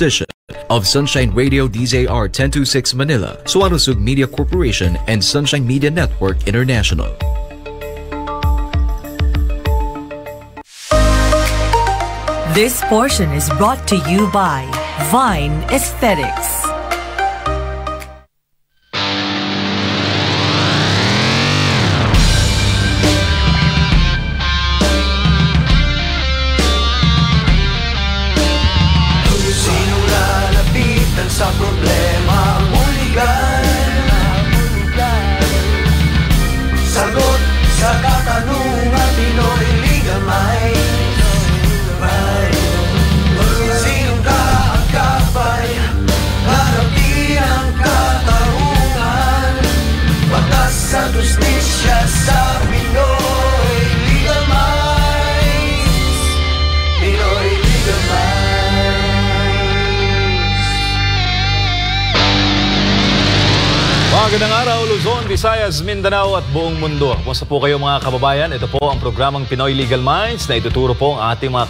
position of Sunshine Radio DZR 1026 Manila, Suanusug Media Corporation, and Sunshine Media Network International. This portion is brought to you by Vine Aesthetics. Sa problema mong ligan, sagot sa katanungan, Pinoy Legal Minds. Sinong kaagapay, harapin ang katarungan, batas sa justisya sa Pinoy Legal Minds. Pinoy Legal Minds. Magandang araw, Luzon, Visayas, Mindanao at buong mundo. Kumusta po kayo mga kababayan? Ito po ang programang Pinoy Legal Minds na ituturo po ang ating mga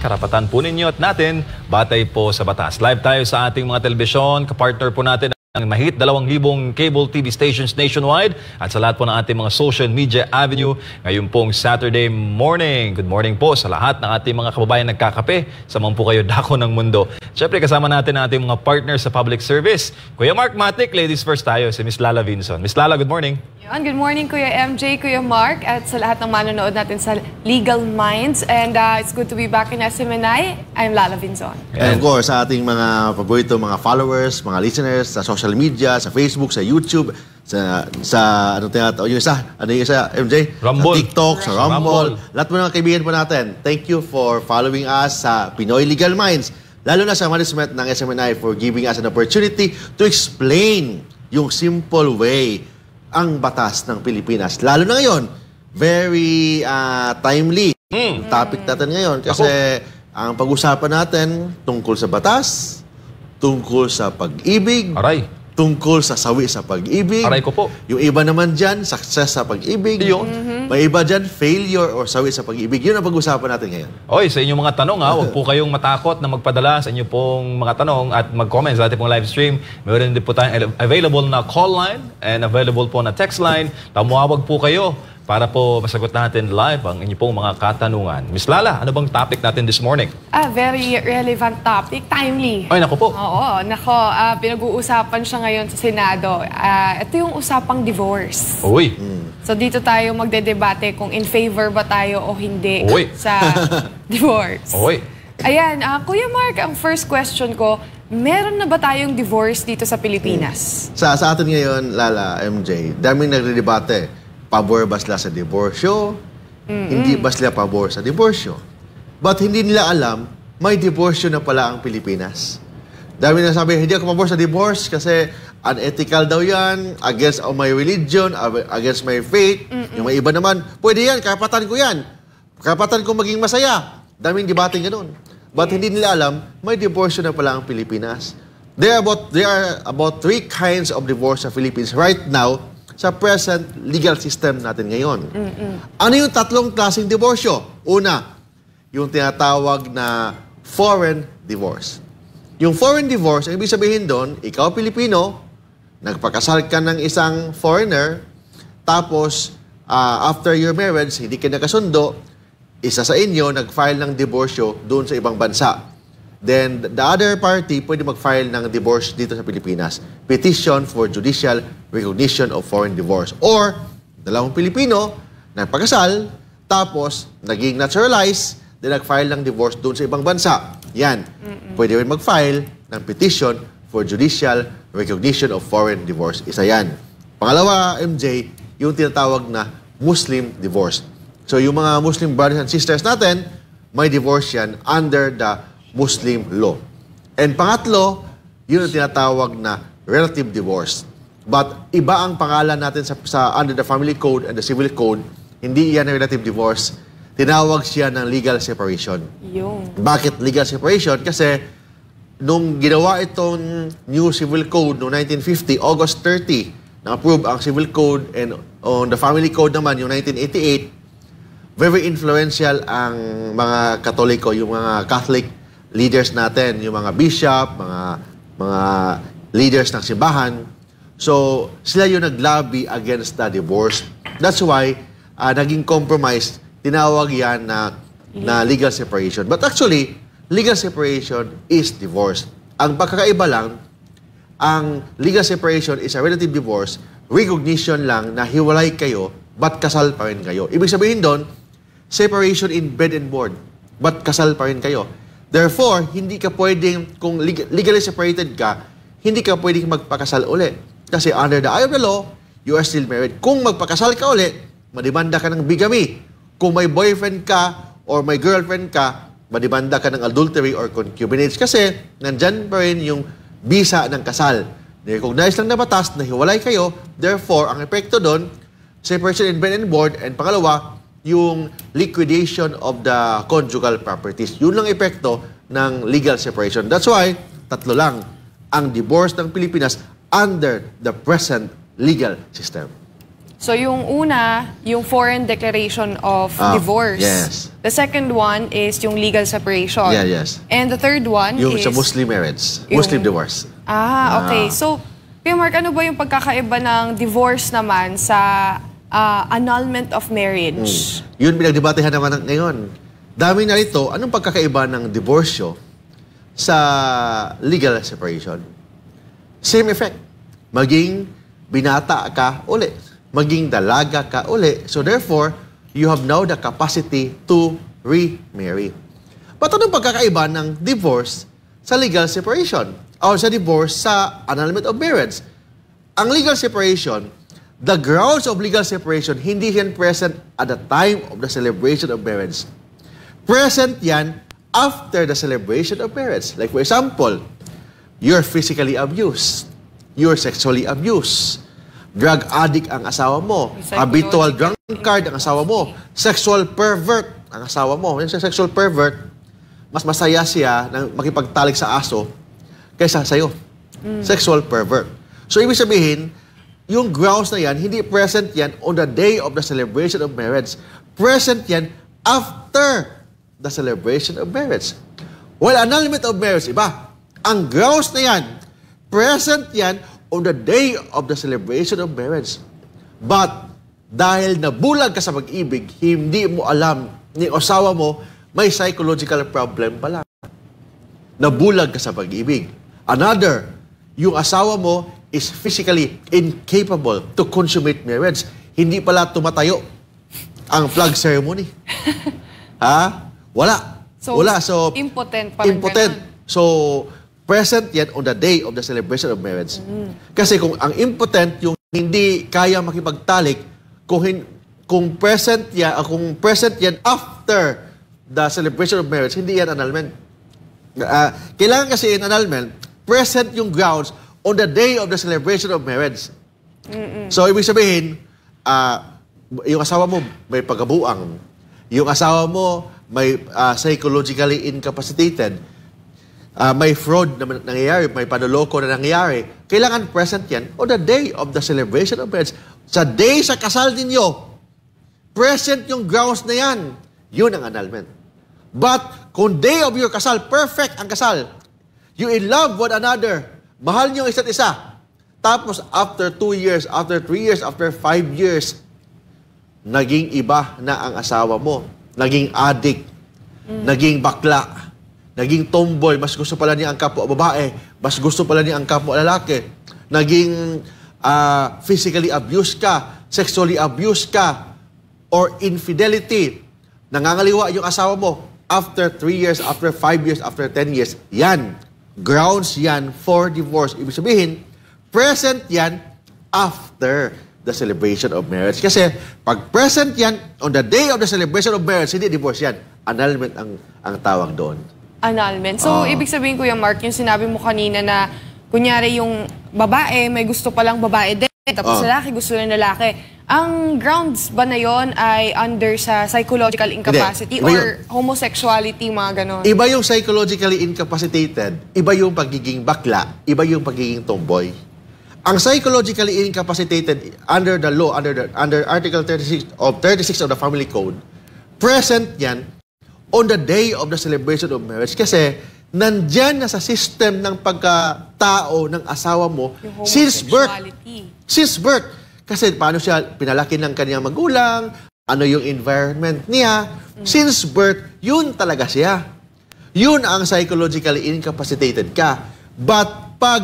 karapatan po ninyo at natin, batay po sa batas. Live tayo sa ating mga telebisyon, kapartner po natin ang mahigit 2,000 cable TV stations nationwide at sa lahat po ng ating mga social media avenue ngayon pong Saturday morning. Good morning po sa lahat ng ating mga kababayan nagkakape. Samahan po kayo dako ng mundo. Siyempre kasama natin ang ating mga partners sa public service. Kuya Mark Matic, ladies first tayo, si Miss Lala Vinson. Miss Lala, good morning. Good morning, Kuya MJ, Kuya Mark, at sa lahat ng manonood natin sa Legal Minds. And it's good to be back in SMNI. I'm Lala Vinson. And of course, sa ating mga paborito, mga followers, mga listeners, sa social media, sa Facebook, sa YouTube, sa ano yung isa, MJ? Rumble. Sa TikTok, sa Rumble. Lahat mo ng kaibigan po natin, thank you for following us sa Pinoy Legal Minds. Lalo na sa management ng SMNI for giving us an opportunity to explain yung simple way ang batas ng Pilipinas. Lalo na ngayon, very timely yung topic natin ngayon. Kasi ang pag-usapan natin tungkol sa batas, tungkol sa pag-ibig, tungkol sa sawi sa pag-ibig. Aray ko po. Yung iba naman dyan, success sa pag-ibig. May iba dyan, failure or sawi sa pag-ibig. Yun ang pag-usapan natin ngayon. Oy, sa inyong mga tanong huwag po kayong matakot na magpadala sa inyong pong mga tanong at mag-comment sa ating pong live stream. Meron din po tayong available na call line and available po na text line. Tumawag po kayo para po masagot natin live ang inyong pong mga katanungan. Miss Lala, ano bang topic natin this morning? Very relevant topic, timely. Ay, naku po. Oo, pinag-uusapan siya ngayon sa Senado. Ito yung usapang divorce. Uy. So dito tayo magdedebate kung in favor ba tayo o hindi sa divorce. Uy. Ayan, Kuya Mark, ang first question ko, meron na ba tayong divorce dito sa Pilipinas? Sa atin ngayon, Lala, MJ, daming nagre-debate. Pabor ba sila sa diborsyo? Hindi ba sila pabor sa diborsyo? But hindi nila alam, may diborsyo na pala ang Pilipinas. Dami na sabi, hindi ako pabor sa divorce kasi unethical daw yan, against my religion, against my faith. Yung may iba naman, pwede yan, karapatan ko yan. Karapatan ko maging masaya. Daming debating ganun. But hindi nila alam, may diborsyo na pala ang Pilipinas. There are about 3 kinds of divorce sa Philippines right now sa present legal system natin ngayon. Ano yung 3 klaseng diborsyo? Una, yung tinatawag na foreign divorce. Yung foreign divorce, ang ibig sabihin doon, ikaw Pilipino, nagpakasal ka ng isang foreigner, tapos after your marriage, hindi ka nakasundo, isa sa inyo nag-file ng diborsyo doon sa ibang bansa. Then, the other party pwede mag-file ng divorce dito sa Pilipinas. Petition for judicial recognition of foreign divorce. Or, dalawang Pilipino, nagpakasal, tapos naging naturalized, then nag-file ng divorce doon sa ibang bansa. Yan. Pwede rin mag-file ng petition for judicial recognition of foreign divorce. Isa yan. Pangalawa, MJ, yung tinatawag na Muslim divorce. So, yung mga Muslim brothers and sisters natin, may divorce yan under the Muslim law. And pangatlo, yun ang tinatawag na relative divorce. But iba ang pangalan natin sa under the family code and the civil code, hindi yan relative divorce. Tinawag siya ng legal separation. Bakit legal separation? Kasi nung ginawa itong new civil code noong 1950, August 30, na-approve ang civil code and on the family code naman, yung 1988, very influential ang mga Katoliko, yung mga Catholic leaders natin, yung mga bishop, mga leaders ng simbahan. So, sila yung naglabi against the divorce. That's why, naging compromise, tinawag yan na legal separation. But actually, legal separation is divorce. Ang pagkakaiba lang, ang legal separation is a relative divorce, recognition lang na hiwalay kayo, but kasal pa rin kayo. Ibig sabihin doon, separation in bed and board, but kasal pa rin kayo. Therefore, hindi ka pwedeng, kung legally separated ka, hindi ka pwedeng magpakasal uli. Kasi under the eye of the law, you are still married. Kung magpakasal ka uli, madimanda ka ng bigamy. Kung may boyfriend ka or may girlfriend ka, madimanda ka ng adultery or concubinage. Kasi nandyan pa rin yung bisa ng kasal. Recognize lang na batas na hiwalay kayo. Therefore, ang epekto doon, separation in bed and board. And pangalawa, yung liquidation of the conjugal properties. Yun lang epekto ng legal separation. That's why, tatlo lang ang divorce ng Pilipinas under the present legal system. So yung una, yung foreign declaration of divorce. Yes. The second one is yung legal separation. Yeah, yes. And the third one Yung is... sa Muslim marriage, Muslim divorce. Okay. So, Kuya Mark, ano ba yung pagkakaiba ng divorce naman sa annulment of marriage? Yun pinagdebatehan naman ngayon. Dami na rito, anong pagkakaiba ng divorsyo sa legal separation? Same effect. Maging binata ka uli. Maging dalaga ka uli. So therefore, you have now the capacity to remarry. But anong pagkakaiba ng divorce sa legal separation? O sa divorce sa annulment of marriage? Ang legal separation, the grounds of legal separation, hindi yan present at the time of the celebration of marriage. Present yan after the celebration of marriage. Like for example, you're physically abused. You're sexually abused. Drug addict ang asawa mo. Habitual drunkard ang asawa mo. Sexual pervert ang asawa mo. Yung sexual pervert, mas masaya siya na makipagtalik sa aso kaysa sa'yo. Sexual pervert. So, ibig sabihin, yung grounds na yan, hindi present yan on the day of the celebration of marriage. Present yan after the celebration of marriage. While annulment of marriage, iba. Ang grounds na yan, present yan on the day of the celebration of marriage. But, dahil nabulag ka sa pag-ibig, hindi mo alam ni asawa mo, may psychological problem pala. Nabulag ka sa pag-ibig. Another, yung asawa mo is physically incapable to consummate marriage. Hindi pala tumatayo ang flag ceremony. Wala. Wala. So, impotent pa. Impotent. So, present yan on the day of the celebration of marriage. Kasi kung ang impotent, yung hindi kaya makipagtalik, kung present yan after the celebration of marriage, hindi yan annulment. Kailangan kasi in annulment, present yung grounds on the day of the celebration of marriage. So, ibig sabihin, yung asawa mo may pagkabuang, yung asawa mo may psychologically incapacitated, may fraud na nangyayari, may panuloko na nangyayari, kailangan present yan on the day of the celebration of marriage. Sa day sa kasal ninyo, present yung grounds na yan. Yun ang annulment. But, kung day of your kasal, perfect ang kasal. You in love one another. Mahal niyo isa't isa. Tapos, after 2 years, after 3 years, after 5 years, naging iba na ang asawa mo. Naging addict. Naging bakla. Naging tomboy. Mas gusto pala niya ang kapwa babae. Mas gusto pala niya ang kapwa lalaki. Naging physically abused ka. Sexually abused ka. Or infidelity. Nangangaliwa yung asawa mo. After 3 years, after 5 years, after 10 years. Yan. Grounds yan for divorce. Ibig sabihin, present yan after the celebration of marriage. Kasi pag present yan, on the day of the celebration of marriage, hindi divorce yan. Annulment ang tawag doon. Annulment. So, ibig sabihin, Kuya Mark, yung sinabi mo kanina na, kunyari yung babae, may gusto palang babae din, tapos lalaki, gusto ng lalaki. Ang grounds ba na yon ay under sa psychological incapacity or homosexuality, mga ganon? Iba yung psychologically incapacitated, iba yung pagiging bakla, iba yung pagiging tomboy. Ang psychologically incapacitated under the law, under Article 36 of the Family Code, present yan on the day of the celebration of marriage. Kasi nandyan na sa system ng pagkatao ng asawa mo Yung since birth. homosexuality. Since birth. Kasi paano siya pinalaki ng kanyang magulang, ano yung environment niya. Since birth, yun talaga siya. Yun ang psychologically incapacitated ka. But pag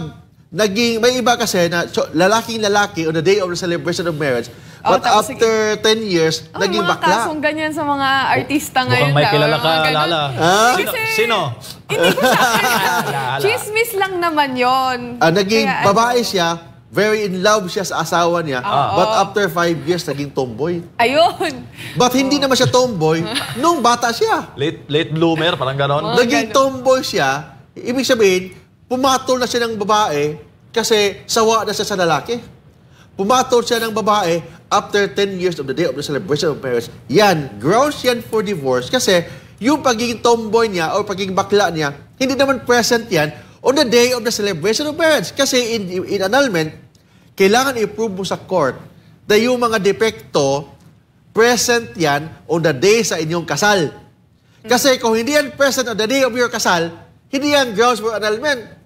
naging, may iba kasi na lalaking-lalaki on the day of the celebration of marriage, but tapos after 10 years, naging mga bakla. kasong ganyan sa mga artista ngayon. Mukhang may kilala ka, mga ganun. Lala. Sino? Hindi ko siya. Chismis lang naman yon. Naging Kaya, babae siya, very in love siya sa asawa niya, but after 5 years, naging tomboy. Ayun. But hindi naman siya tomboy nung bata siya. Late bloomer, parang ganon. Naging tomboy siya, ibig sabihin, pumatol na siya ng babae kasi sawa na siya sa lalaki. Pumatol siya ng babae after 10 years of the day of the celebration of marriage. Yan, grounds yan for divorce kasi yung pagiging tomboy niya o pagiging bakla niya, hindi naman present yan on the day of the celebration of marriage. Kasi in annulment, kailangan i-prove mo sa court na yung mga depekto, present yan on the day sa inyong kasal. Kasi kung hindi yan present on the day of your kasal, hindi yan grounds for annulment.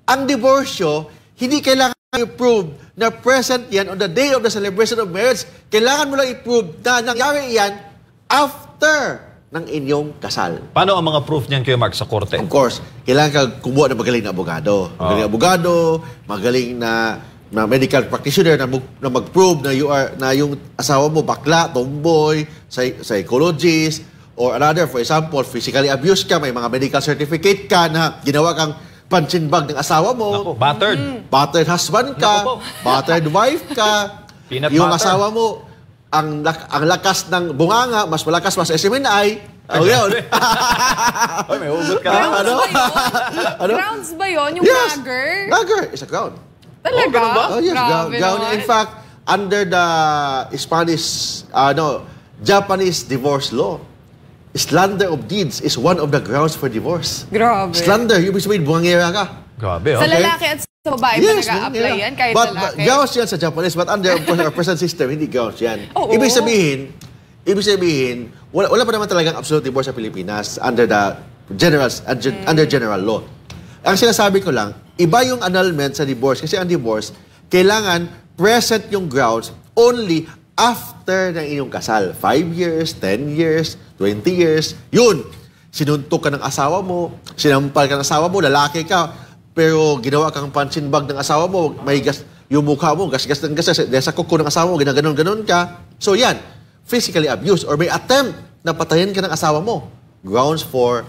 Ang diborsyo, hindi kailangan i-prove na present yan on the day of the celebration of marriage. Kailangan mo lang i-prove na nangyari yan after ng inyong kasal. Paano ang mga proof niyan, Kuya Mark, sa korte? Of course, kailangan ka kumuha ng magaling na abogado. Magaling na abogado, magaling na medical practitioner na mag-prove na yung asawa mo bakla, tomboy, psychologist, or another, for example, physically abused ka, may mga medical certificate ka na ginawa kang punching bag ng asawa mo. Ako, battered. Battered husband ka, Naku po. battered wife ka, Peanut yung butter. asawa mo, ang lakas ng bunganga, mas malakas mas SMNI. Oh, yun. Ay, may hugot ka Grounds naman. ba yun? Grounds ba yun? Yung nagger? Nagger is a ground. Talaga? ganun ba? Oh, yes, Grabe ground. naman. In fact, under the Japanese divorce law, slander of deeds is one of the grounds for divorce. Grabe. Slander, yung ibig sabihin, bungangera ka. Grabe, Sa okay. lalaki at sa babae ba nag-a-apply bungangera. yan? Kahit But lalaki? grounds yan sa Japanese, but under of course, our present system, hindi grounds yan. Oo. Ibig sabihin, wala pa naman talagang absolute divorce sa Pilipinas under the under general law. Ang sinasabi ko lang, iba yung annulment sa divorce kasi ang divorce, kailangan present yung grounds only after ng inyong kasal. 5 years, 10 years, 20 years. Yun, sinuntok ka ng asawa mo, sinampal ka ng asawa mo, lalaki ka, pero ginawa kang punching bag ng asawa mo, may yung mukha mo, gas ng gas, dahil sa kuko ng asawa mo, ginaganon-ganon ka. So yan, physically abused or may attempt na patayin ka ng asawa mo. Grounds for,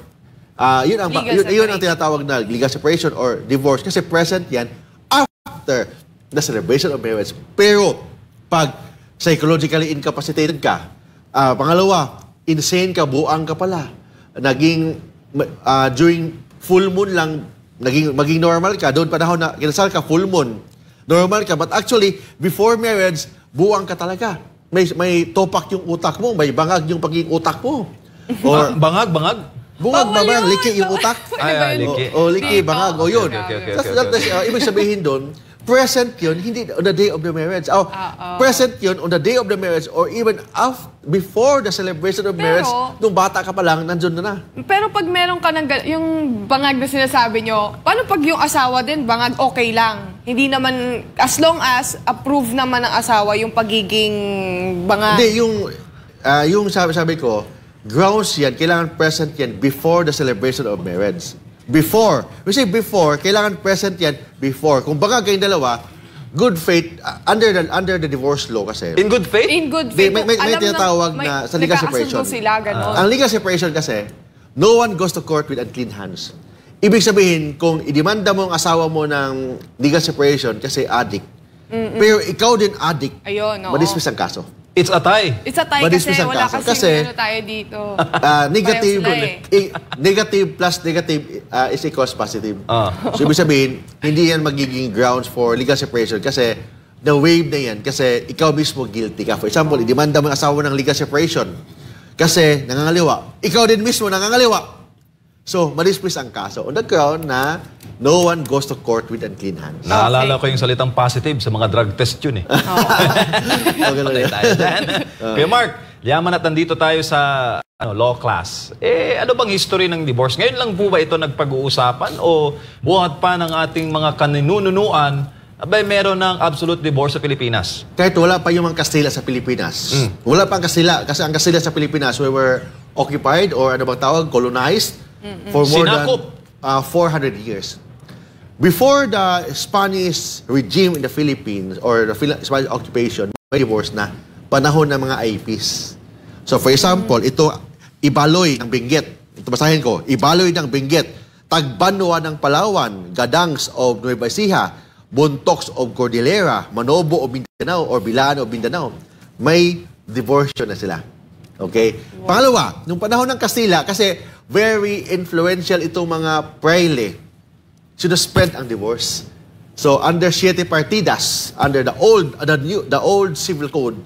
yun ang tinatawag na legal separation or divorce kasi present yan after the celebration of marriage. Pero, pag psychologically incapacitated ka, pangalawa, insane ka, buang ka pala, during full moon lang, maging normal ka, doon panahon na kinasal ka, full moon, normal ka, but actually, before marriage, buang ka talaga. May topak yung utak mo, may bangag yung pagiging utak mo. Or, Bangag? bungag, liki yung utak. Ay, liki. Liki, bangag, o yun. Okay. Ibig sabihin doon, present yun, hindi on the day of the marriage. Present yun on the day of the marriage or even before the celebration of marriage, nung bata ka pa lang, nandun na. Pero pag meron ka ng yung bangag na sinasabi nyo, paano pag yung asawa din, bangag okay lang? Hindi naman, as long as approve naman ng asawa yung pagiging bangag. Hindi, yung sabi ko, grounds yan, kailangan present yan before the celebration of marriage. Before. We say before, kailangan present yan before. Kung bangag kayong dalawa, good faith, under the divorce law kasi. In good faith? In good faith. May tinatawag na sa legal separation. Sila, ganon. Ang legal separation kasi, no one goes to court with unclean hands. Ibig sabihin, kung idemanda mo ang asawa mo ng legal separation kasi addict, pero ikaw din addict, Ayun, oo. madismiss ang kaso. It's a tie. It's a tie Madismiss kasi ang wala kaso. kasi Kasi, ano tayo dito. Negative, Parehas sila negative plus negative is equals positive. So, ibig sabihin, hindi yan magiging grounds for legal separation kasi na-waive na yan kasi ikaw mismo guilty ka. For example, idemanda mo ang asawa ng legal separation kasi nangangaliwa. Ikaw din mismo nangangaliwa. So, madismiss ang kaso on the ground na no one goes to court with unclean hands. Naalala ko yung salitang positive sa mga drug test yun eh. Okay, Patay tayo dyan. Kuya Mark, yaman at nandito tayo sa law class. Ano bang history ng divorce? Ngayon lang po ba ito nagpag-uusapan o buhat pa ng ating mga kaninunuan abay meron ng absolute divorce sa Pilipinas? Kahit wala pa yung mga Kastila sa Pilipinas. Wala pa ang Kastila. Kasi ang Kastila sa Pilipinas, we were occupied or ano bang tawag, colonized for more Sinakop. than 400 years. Before the Spanish regime in the Philippines or the Spanish occupation, may divorce na panahon ng mga IPs. So for example, ito Ibaloy ng Benguet. Ito basahin ko. Ibaloy ng Benguet, Tagbanwa ng Palawan, Gadangs of Nueva Ecija, Bontocs of Cordillera, Manobo of Mindanao or Bilaan of Mindanao. May divorce na sila. Okay? Wow. Pangalawa, nung panahon ng Kastila, kasi very influential itong mga praile, sinuspend ang divorce. So under Siete Partidas, under the old civil code,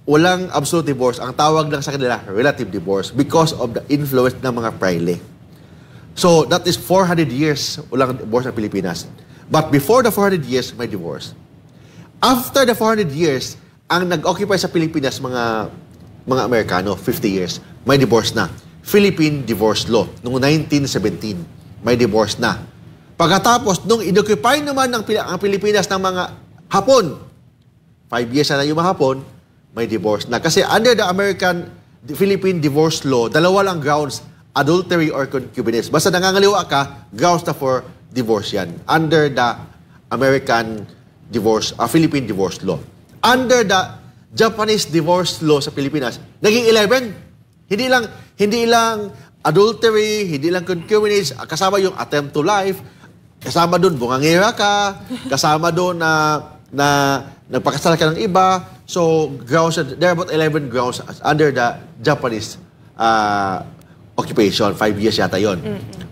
walang absolute divorce. Ang tawag lang sa kanila, relative divorce because of the influence ng mga praile. So that is 400 years walang divorce sa Pilipinas. But before the 400 years, may divorce. After the 400 years, ang nag-occupy sa Pilipinas mga Amerikano, 50 years, may divorce na. Philippine Divorce Law, noong 1917, may divorce na. Pagkatapos, nung inoccupy naman ang Pilipinas ng mga Hapon, 5 years na yung mga Hapon, may divorce na. Kasi under the Philippine Divorce Law, dalawa lang grounds, adultery or concubinage. Basta nangangaliwa ka, grounds na for divorce yan. Under the Philippine Divorce Law. Under the Japanese Divorce Law sa Pilipinas, naging 11. Hindi lang adultery, hindi lang concubinage, kasama yung attempt to life, kasama doon bungangera ka, kasama doon na nagpakasal ka ng iba. So, there are about 11 grounds under the Japanese occupation. 5 years yata yon.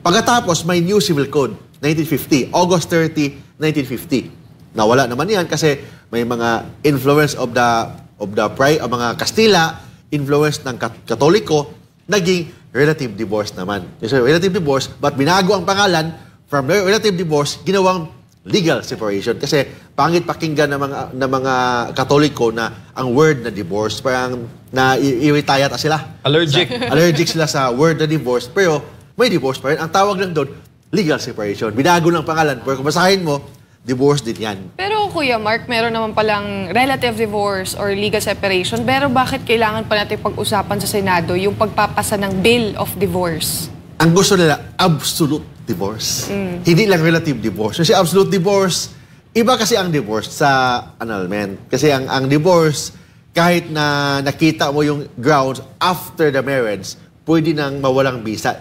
Pagkatapos, may new civil code, 1950, August 30, 1950. Nawala naman yan kasi may mga influence of mga Kastila, influence ng Katoliko, naging relative divorce naman. So, relative divorce, but binago ang pangalan from relative divorce, ginawang legal separation. Kasi pangit pakinggan ng mga Katoliko na ang word na divorce, parang na-irritaya sila. Allergic sila sa word na divorce, pero may divorce pa rin. Ang tawag lang doon, legal separation. Binago ng pangalan, pero kung basahin mo, divorce din yan. Pero Kuya Mark, meron naman palang relative divorce or legal separation. Pero bakit kailangan pa natin pag-usapan sa Senado yung pagpapasa ng bill of divorce? Ang gusto nila, absolute divorce. Hindi lang relative divorce. Kasi absolute divorce, iba kasi ang divorce sa annulment. Kasi ang divorce, kahit na nakita mo yung grounds after the marriage, pwede nang mawalang bisa.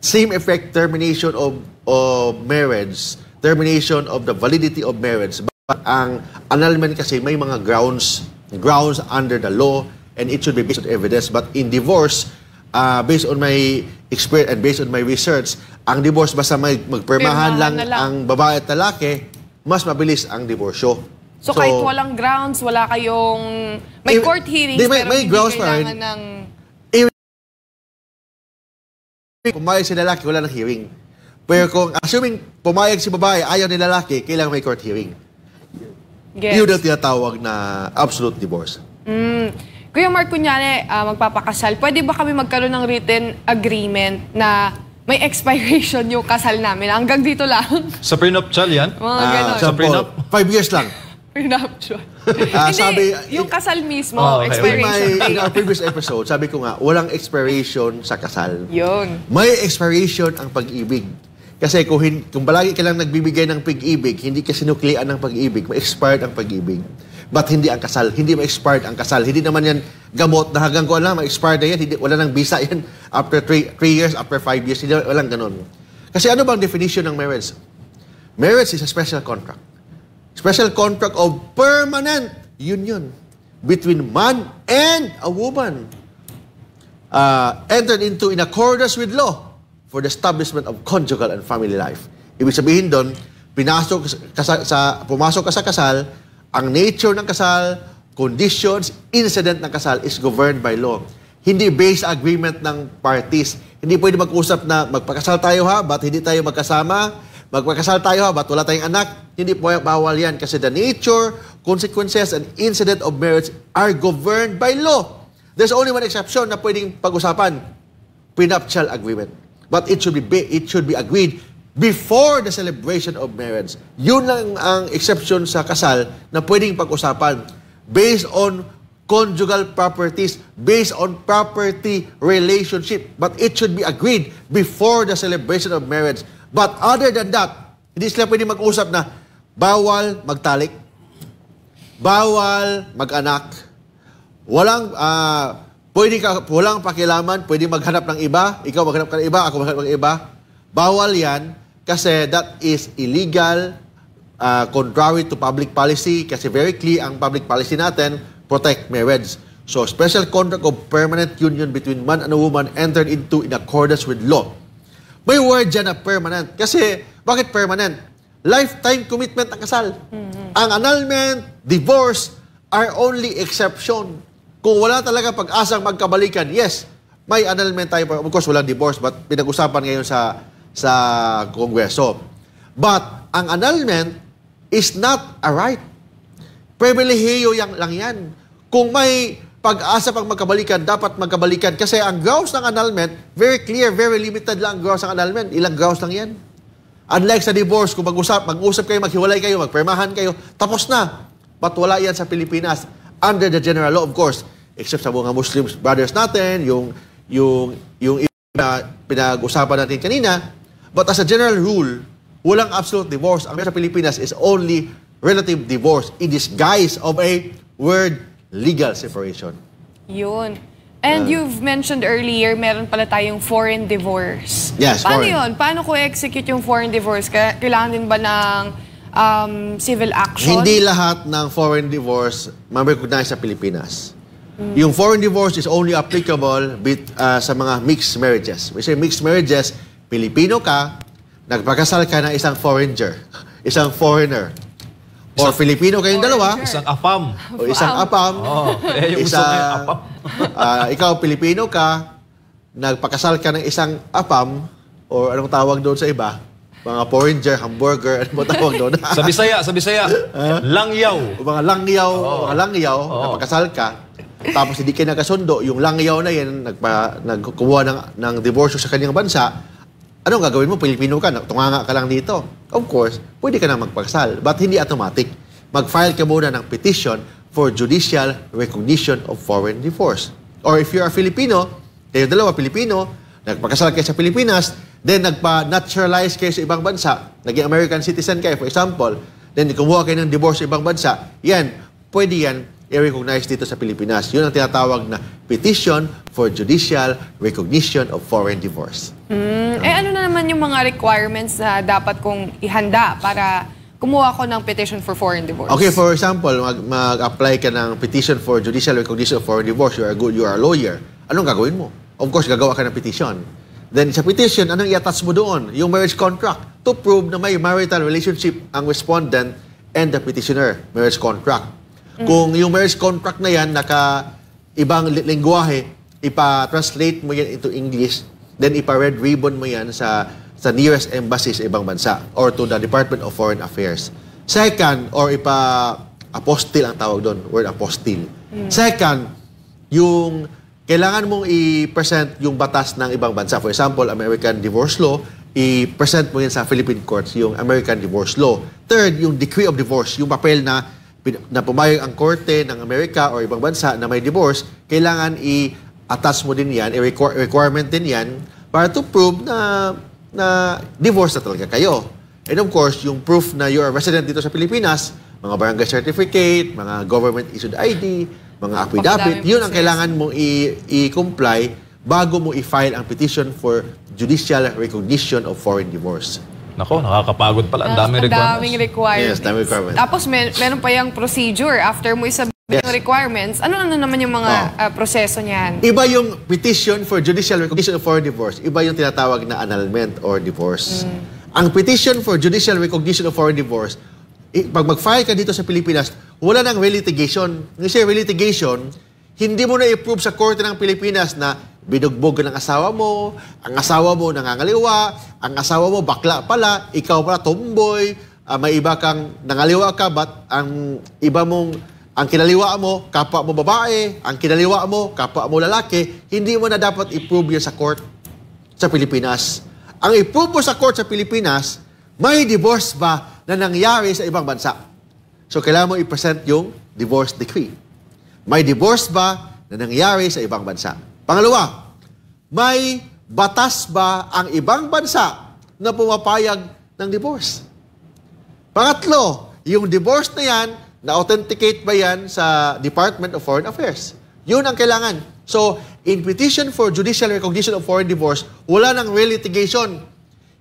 Same effect, termination of marriage, termination of the validity of marriage. But ang annulment kasi may mga grounds under the law and it should be based on evidence. But in divorce, based on my experience and based on my research, ang divorce basta magpermahan lang ang babae at lalaki, mas mabilis ang diborsyo. So kahit walang grounds, wala kayong may court hearings, pero may hindi grounds kailangan ng... Pumayag si lalaki, wala ng hearing. Pero kung assuming pumayag si babae, ayaw ni lalaki, kailangan may court hearing. Yun ang tinatawag na absolute divorce. Kuya Mark, kunyari, magpapakasal, pwede ba kami magkaroon ng written agreement na may expiration yung kasal namin? Hanggang dito lang. Sa prenuptial yan? Mga ganon. Sa prenup? 5 years lang. Prenuptial. Sabi, yung kasal mismo, okay. expiration In our date. previous episode, sabi ko nga, walang expiration sa kasal. Yun. May expiration ang pag-ibig. Kasi kung palagi ka lang nagbibigay ng pag-ibig, hindi ka sinuklian ng pag-ibig, ma-expired ang pag-ibig. But hindi ang kasal. Hindi ma-expired ang kasal. Hindi naman yan gamot na hanggang ko alam, ma-expired na yan. Wala nang visa yan after 3 years, after 5 years. Hindi, walang ganun. Kasi ano bang definition ng marriage? Marriage is a special contract. Special contract of permanent union between man and a woman. Entered into in accordance with law for the establishment of conjugal and family life. Ibig sabihin doon, pumasok ka sa kasal, ang nature ng kasal, conditions, incident ng kasal is governed by law. Hindi based agreement ng parties. Hindi pwede mag-usap na magpakasal tayo ha, ba't hindi tayo magkasama? Magpakasal tayo ha, ba't wala tayong anak? Hindi po bawal yan kasi the nature, consequences, and incident of marriage are governed by law. There's only one exception na pwedeng pag-usapan, prenuptial agreement. But it should be agreed before the celebration of marriage. Yun lang ang exception sa kasal na pwedeng pag-usapan based on conjugal properties, based on property relationship. But it should be agreed before the celebration of marriage. But other than that, hindi sila pwedeng mag-usap na bawal magtalik, bawal mag-anak, walang pakialaman, pwede maghanap ng iba, ikaw maghanap ka ng iba, ako maghanap ng iba. Bawal yan kasi that is illegal, contrary to public policy, kasi very clear ang public policy natin, protect marriage. So, special contract of permanent union between man and a woman entered into in accordance with law. May word dyan na permanent. Kasi, bakit permanent? Lifetime commitment ang kasal. Ang annulment, divorce, are only exception. Kung wala talaga pag-asang magkabalikan, yes, may annulment tayo. Of course, walang divorce, but pinag-usapan ngayon sa Kongreso. But, ang annulment is not a right. Pribilehiyo lang yan. Kung may pag-asa pang magkabalikan, dapat magkabalikan. Kasi ang grounds ng annulment, very clear, very limited lang ang grounds ng annulment. Ilang grounds lang yan. Unlike sa divorce, kung mag-usap kayo, maghiwalay kayo, magpermahan kayo, tapos na. But wala yan sa Pilipinas. Under the general law, of course, except sa mga Muslim brothers natin, yung pinag-usapan natin kanina. But as a general rule, walang absolute divorce. Ang sa Pilipinas is only relative divorce in disguise of a word legal separation. Yun. And you've mentioned earlier, meron pala tayong foreign divorce. Yes, Paano foreign. yun? Paano ko execute yung foreign divorce? Kailangan din ba ng civil action? Hindi lahat ng foreign divorce ma-recognize sa Pilipinas. Yung foreign divorce is only applicable sa mga mixed marriages. We say mixed marriages, Pilipino ka, nagpakasal ka ng isang foreigner, isang foreigner. Or Filipino kayong dalawa. Isang apam. O isang apam. Yung gusto ngayon, apam. Ikaw, Pilipino ka, nagpakasal ka ng isang apam, or anong tawag doon sa iba? Mga porringer, hamburger, ano mo tawag doon? Sa Bisaya, langyaw. Mga langyaw, napakasal ka, tapos hindi kayo nagkasundo, yung langyaw na yan, nagkukuha ng divorce sa kanyang bansa, anong gagawin mo? Pilipino ka, tunganga ka lang dito. Of course, pwede ka na magpakasal, but hindi automatic. Mag-file ka muna ng petition for judicial recognition of foreign divorce. Or if you are Filipino, kayo dalawa Pilipino, nagpakasal kayo sa Pilipinas, then nagpa-naturalize kayo sa ibang bansa, naging American citizen kayo, for example, then kumuha kayo ng divorce sa ibang bansa, yan, pwede yan i-recognize dito sa Pilipinas. Yun ang tinatawag na petition for judicial recognition of foreign divorce. Ano na naman yung mga requirements na dapat kong ihanda para kumuha ko ng petition for foreign divorce? Okay, for example, mag-apply ka ng petition for judicial recognition of foreign divorce, you are a lawyer. Anong gagawin mo? Of course, gagawa ka ng petition. Then sa petition, anong i-attach mo doon? Yung marriage contract to prove na may marital relationship ang respondent and the petitioner, marriage contract. Kung yung marriage contract na yan, naka-ibang lingwahe, ipa-translate mo yan into English, then ipa-red ribbon mo yan sa nearest embassy sa ibang bansa or to the Department of Foreign Affairs. Second, or ipa-apostille ang tawag doon, word apostille. Second, yung kailangan mong i-present yung batas ng ibang bansa. For example, American divorce law, i-present mo yan sa Philippine courts, yung American divorce law. Third, yung decree of divorce, yung papel na pumayag ang korte ng Amerika o ibang bansa na may divorce, kailangan i-attach mo din yan, requirement din yan, para to prove na divorce na talaga kayo. And of course, yung proof na you are resident dito sa Pilipinas, mga barangay certificate, mga government-issued ID, mga affidavit, yun ang kailangan mong i-comply bago mo i-file ang petition for judicial recognition of foreign divorce. Nako, nakakapagod pala. Ang daming requirements. Daming requirements. Yes, daming requirements. Tapos meron pa yung procedure. After mo isabihin yung requirements, ano naman yung mga proseso niyan? Iba yung petition for judicial recognition of foreign divorce. Iba yung tinatawag na annulment or divorce. Ang petition for judicial recognition of foreign divorce, pag mag-file ka dito sa Pilipinas, wala nang relitigation. Kasi relitigation, hindi mo na i-prove sa korte ng Pilipinas na binugbog ka ng asawa mo, ang asawa mo nangangaliwa, ang asawa mo bakla pala, ikaw pala tomboy, may iba kang nangaliwa ka, but ang iba mong Ang kinaliwa mo, kapwa mo babae, ang kinaliwa mo, kapwa mo lalaki, hindi mo na dapat i-prove yan sa court sa Pilipinas. Ang i-prove mo sa court sa Pilipinas, may divorce ba na nangyari sa ibang bansa? So, kailangan mo i-present yung divorce decree. May divorce ba na nangyari sa ibang bansa? Pangalawa, may batas ba ang ibang bansa na pumapayag ng divorce? Pangatlo, yung divorce na yan, na-authenticate ba yan sa Department of Foreign Affairs? Yun ang kailangan. So, in petition for judicial recognition of foreign divorce, wala nang real litigation.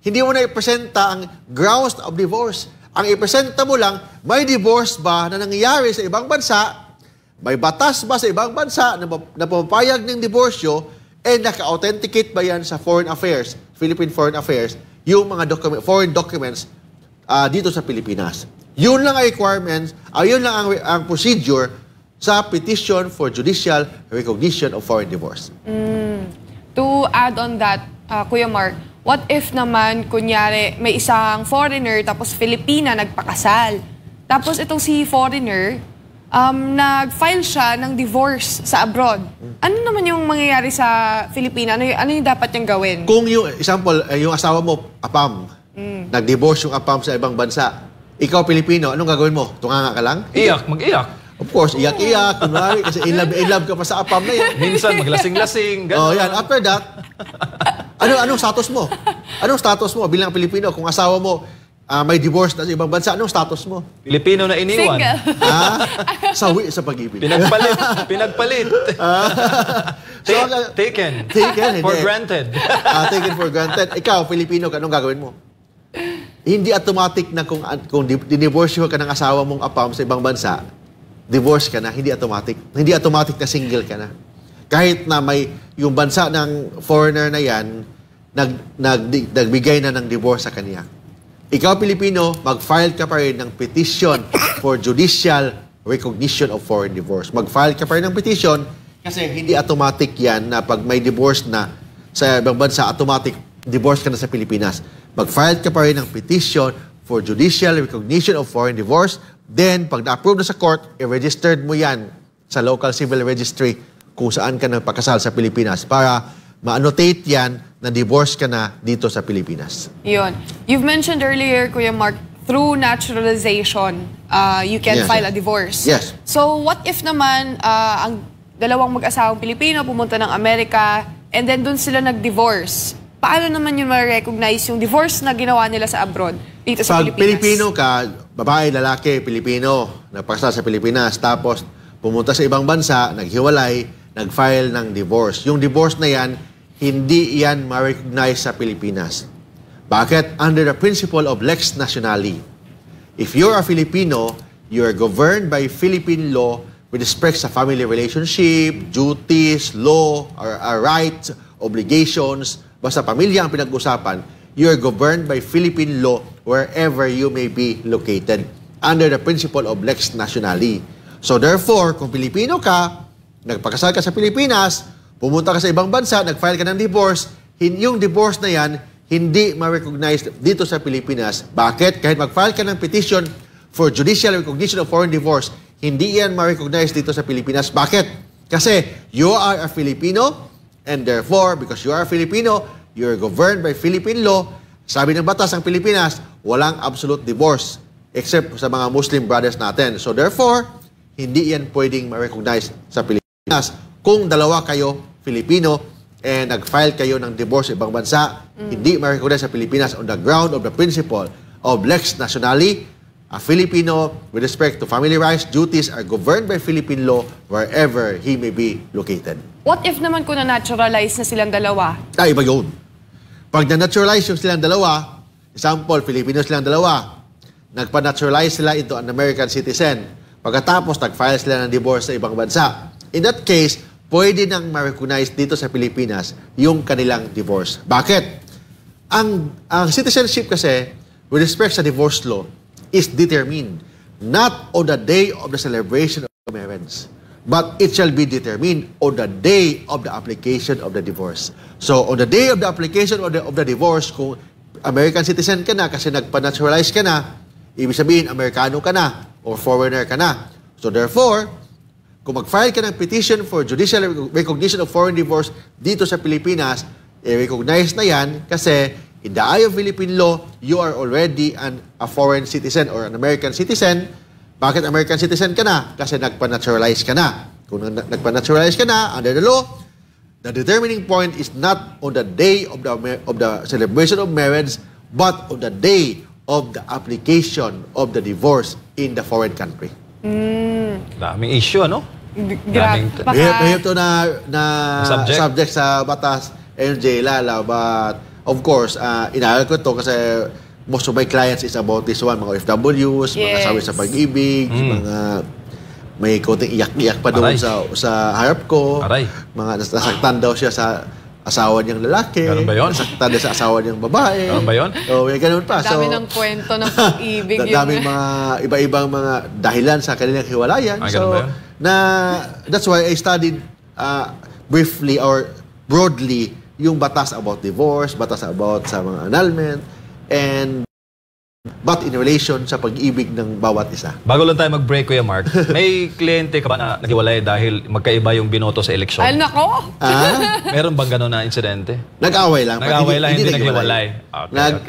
Hindi mo na ipresenta ang grounds of divorce. Ang ipresenta mo lang, may divorce ba na nangyayari sa ibang bansa, may batas ba sa ibang bansa na pumapayag ng diborsyo, and naka-authenticate ba yan sa Foreign Affairs, Philippine Foreign Affairs, yung mga foreign documents dito sa Pilipinas. Yun lang ang requirements, yun lang ang procedure sa petition for judicial recognition of foreign divorce. To add on that, Kuya Mark, what if naman, kunyari, may isang foreigner tapos Filipina nagpakasal. Tapos itong si foreigner, nag-file siya ng divorce sa abroad. Ano naman yung mangyayari sa Filipina? Ano yung dapat niyang gawin? Kung yung, example, yung asawa mo, apam, nag-divorce yung apam sa ibang bansa, ikaw, Pilipino, anong gagawin mo? Tunganga ka lang? Iyak, mag-iyak. Of course, iyak-iyak, kunwari, kasi in love ka pa sa apam na yan. Minsan, maglasing-lasing, gano'n. Oh, yan. After that, anong status mo? Anong status mo bilang Pilipino? Kung asawa mo, may divorce na sa ibang bansa, anong status mo? Pilipino na iniwan. Single. Sawi sa pag-ibig. Pinagpalit. Taken. For granted. Taken for granted. Ikaw, Pilipino ka, anong gagawin mo? Hindi automatic na kung dinivorce ka ng asawa mong apam sa ibang bansa, divorce ka na, hindi automatic. Hindi automatic na single ka na. Kahit na may yung bansa ng foreigner na yan, nagbigay na ng divorce sa kanya. Ikaw, Pilipino, mag-file ka pa rin ng petition for judicial recognition of foreign divorce. Mag-file ka pa rin ng petition kasi hindi automatic yan na pag may divorce na sa ibang bansa, automatic divorce ka na sa Pilipinas. Mag-file ka pa rin ng petition for judicial recognition of foreign divorce. Then, pag na-approve na sa court, i-registered mo yan sa local civil registry kung saan ka nagpakasal sa Pilipinas para ma-annotate yan na divorce ka na dito sa Pilipinas. Yun. You've mentioned earlier, Kuya Mark, through naturalization, you can file a divorce. Yes. So, what if naman ang dalawang mag-asawang Pilipino pumunta ng Amerika and then dun sila nag-divorce? Paano naman yun ma-recognize yung divorce na ginawa nila sa abroad dito sa Pilipinas? Pag Pilipino ka, babae, lalaki, Pilipino, nagpakasal sa Pilipinas, tapos pumunta sa ibang bansa, naghiwalay, nag-file ng divorce. Yung divorce na yan, hindi yan ma-recognize sa Pilipinas. Bakit? Under the principle of lex nationali. If you're a Filipino, you're governed by Philippine law with respect sa family relationship, duties, law, rights, obligations. Basta pamilya ang pinag-usapan, you're governed by Philippine law wherever you may be located under the principle of lex nationali. So therefore, kung Pilipino ka, nagpakasal ka sa Pilipinas, pumunta ka sa ibang bansa, nag-file ka ng divorce, yung divorce na yan, hindi ma-recognize dito sa Pilipinas. Bakit? Kahit mag-file ka ng petition for judicial recognition of foreign divorce, hindi yan ma-recognize dito sa Pilipinas. Bakit? Kasi you are a Filipino, and therefore, because you are a Filipino, you're governed by Philippine law. Sabi ng batas ng Pilipinas, walang absolute divorce except sa mga Muslim brothers natin. So therefore, hindi yan pwedeng ma-recognize sa Pilipinas. Kung dalawa kayo, Filipino, and nag-file kayo ng divorce sa ibang bansa, hindi ma-recognize sa Pilipinas on the ground of the principle of lex nationali. A Filipino, with respect to family rights, duties are governed by Philippine law wherever he may be located. What if naman kung na-naturalize na silang dalawa? Iba yun. Pag na-naturalize yung silang dalawa, example, Filipino silang dalawa, nagpa-naturalize sila into an American citizen. Pagkatapos, nag-file sila ng divorce sa ibang bansa. In that case, pwede nang ma-recognize dito sa Pilipinas yung kanilang divorce. Bakit? Ang citizenship kasi, with respect sa divorce law, is determined not on the day of the celebration of the marriage, but it shall be determined on the day of the application of the divorce. So, on the day of the application of the divorce, kung American citizen ka na kasi nagpa-naturalize ka na, ibig sabihin, Amerikano ka na or foreigner ka na. So therefore, kung mag-file ka ng petition for judicial recognition of foreign divorce dito sa Pilipinas, i-recognize na yan kasi in the eye of Philippine law, you are already a foreign citizen or an American citizen. Bakit American citizen ka na? Kasi nagpa-naturalize ka na. Kung nagpa-naturalize ka na, under the law, the determining point is not on the day of the celebration of marriage, but on the day of the application of the divorce in the foreign country. Daming issue, ano? Grabe. Mahirap ito na subject sa batas MJ Lala, but of course, inaaral ko ito kasi most of my clients is about this one, mga OFWs, mga sawi sa pag-ibig, mga may konting iyak-iyak pa doon sa harap ko, mga nasaktan daw siya sa asawa niyang lalaki. Ganun ba yun? Nasaktan na sa asawa niyang babae. Ganun ba yun? So, may ganun pa. Dami ng kwento ng pag-ibig. Daming mga iba-ibang mga dahilan sa kanilang hiwalayan. So, that's why I studied briefly or broadly yung batas about divorce, batas about sa mga annulment, but in relation sa pag-ibig ng bawat isa. Bago lang tayo mag-break, Kuya Mark, may kliyente ka ba na naghiwalay dahil magkaiba yung binoto sa eleksyon? Ay, nako! Meron bang gano'n na insidente? Nag-away lang. Nag-away lang, hindi naghiwalay.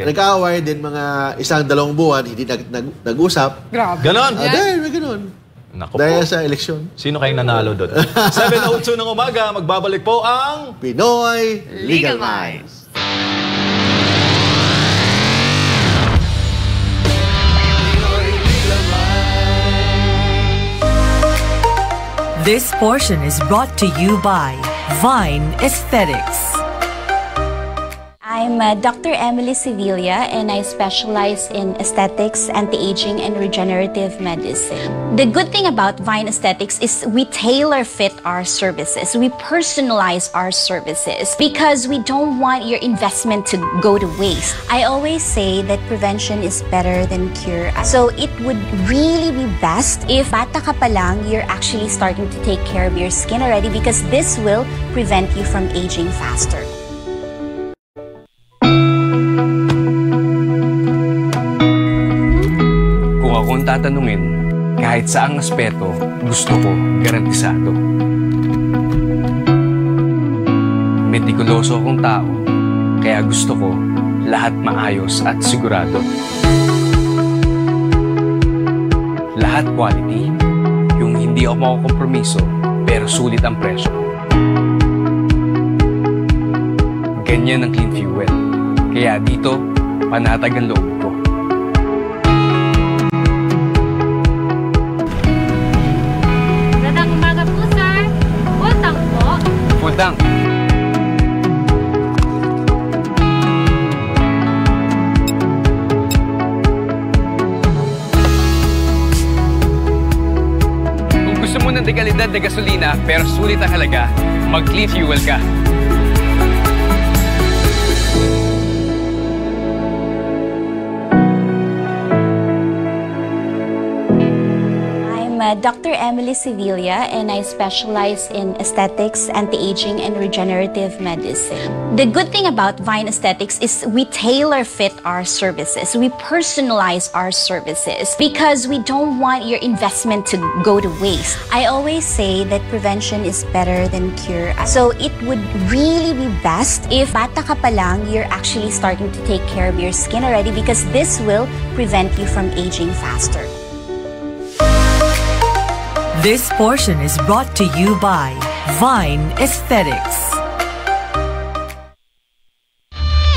Nag-away din mga 1-2 buwan, hindi nag-usap. Grabe. Ganon? Dahil may ganon. Naku Dahil po. sa eleksyon. Sino kayong nanalo doon? 7:02 ng umaga, magbabalik po ang Pinoy Legal Minds. This portion is brought to you by Vine Aesthetics. I'm Dr. Emily Sevilla, and I specialize in aesthetics, anti-aging, and regenerative medicine. The good thing about Vine Aesthetics is we tailor-fit our services. We personalize our services because we don't want your investment to go to waste. I always say that prevention is better than cure. So it would really be best if bata ka pa lang, you're actually starting to take care of your skin already, because this will prevent you from aging faster. Kung tatanungin, kahit saang aspeto, gusto ko garantisado. Metikuloso akong tao, kaya gusto ko lahat maayos at sigurado. Lahat quality, yung hindi ako makukompromiso, pero sulit ang presyo. Ganyan ang Clean Fuel, kaya dito, panatag ang loob ko. Full-tank. Kung gusto mo ng dekalidad na gasolina pero sulit ang halaga, mag-Clean Fuel ka. Dr. Emily Sevilla, and I specialize in aesthetics, anti-aging, and regenerative medicine. The good thing about Vine Aesthetics is we tailor-fit our services. We personalize our services because we don't want your investment to go to waste. I always say that prevention is better than cure. So it would really be best if bata ka pa lang, you're actually starting to take care of your skin already, because this will prevent you from aging faster. This portion is brought to you by Vine Aesthetics.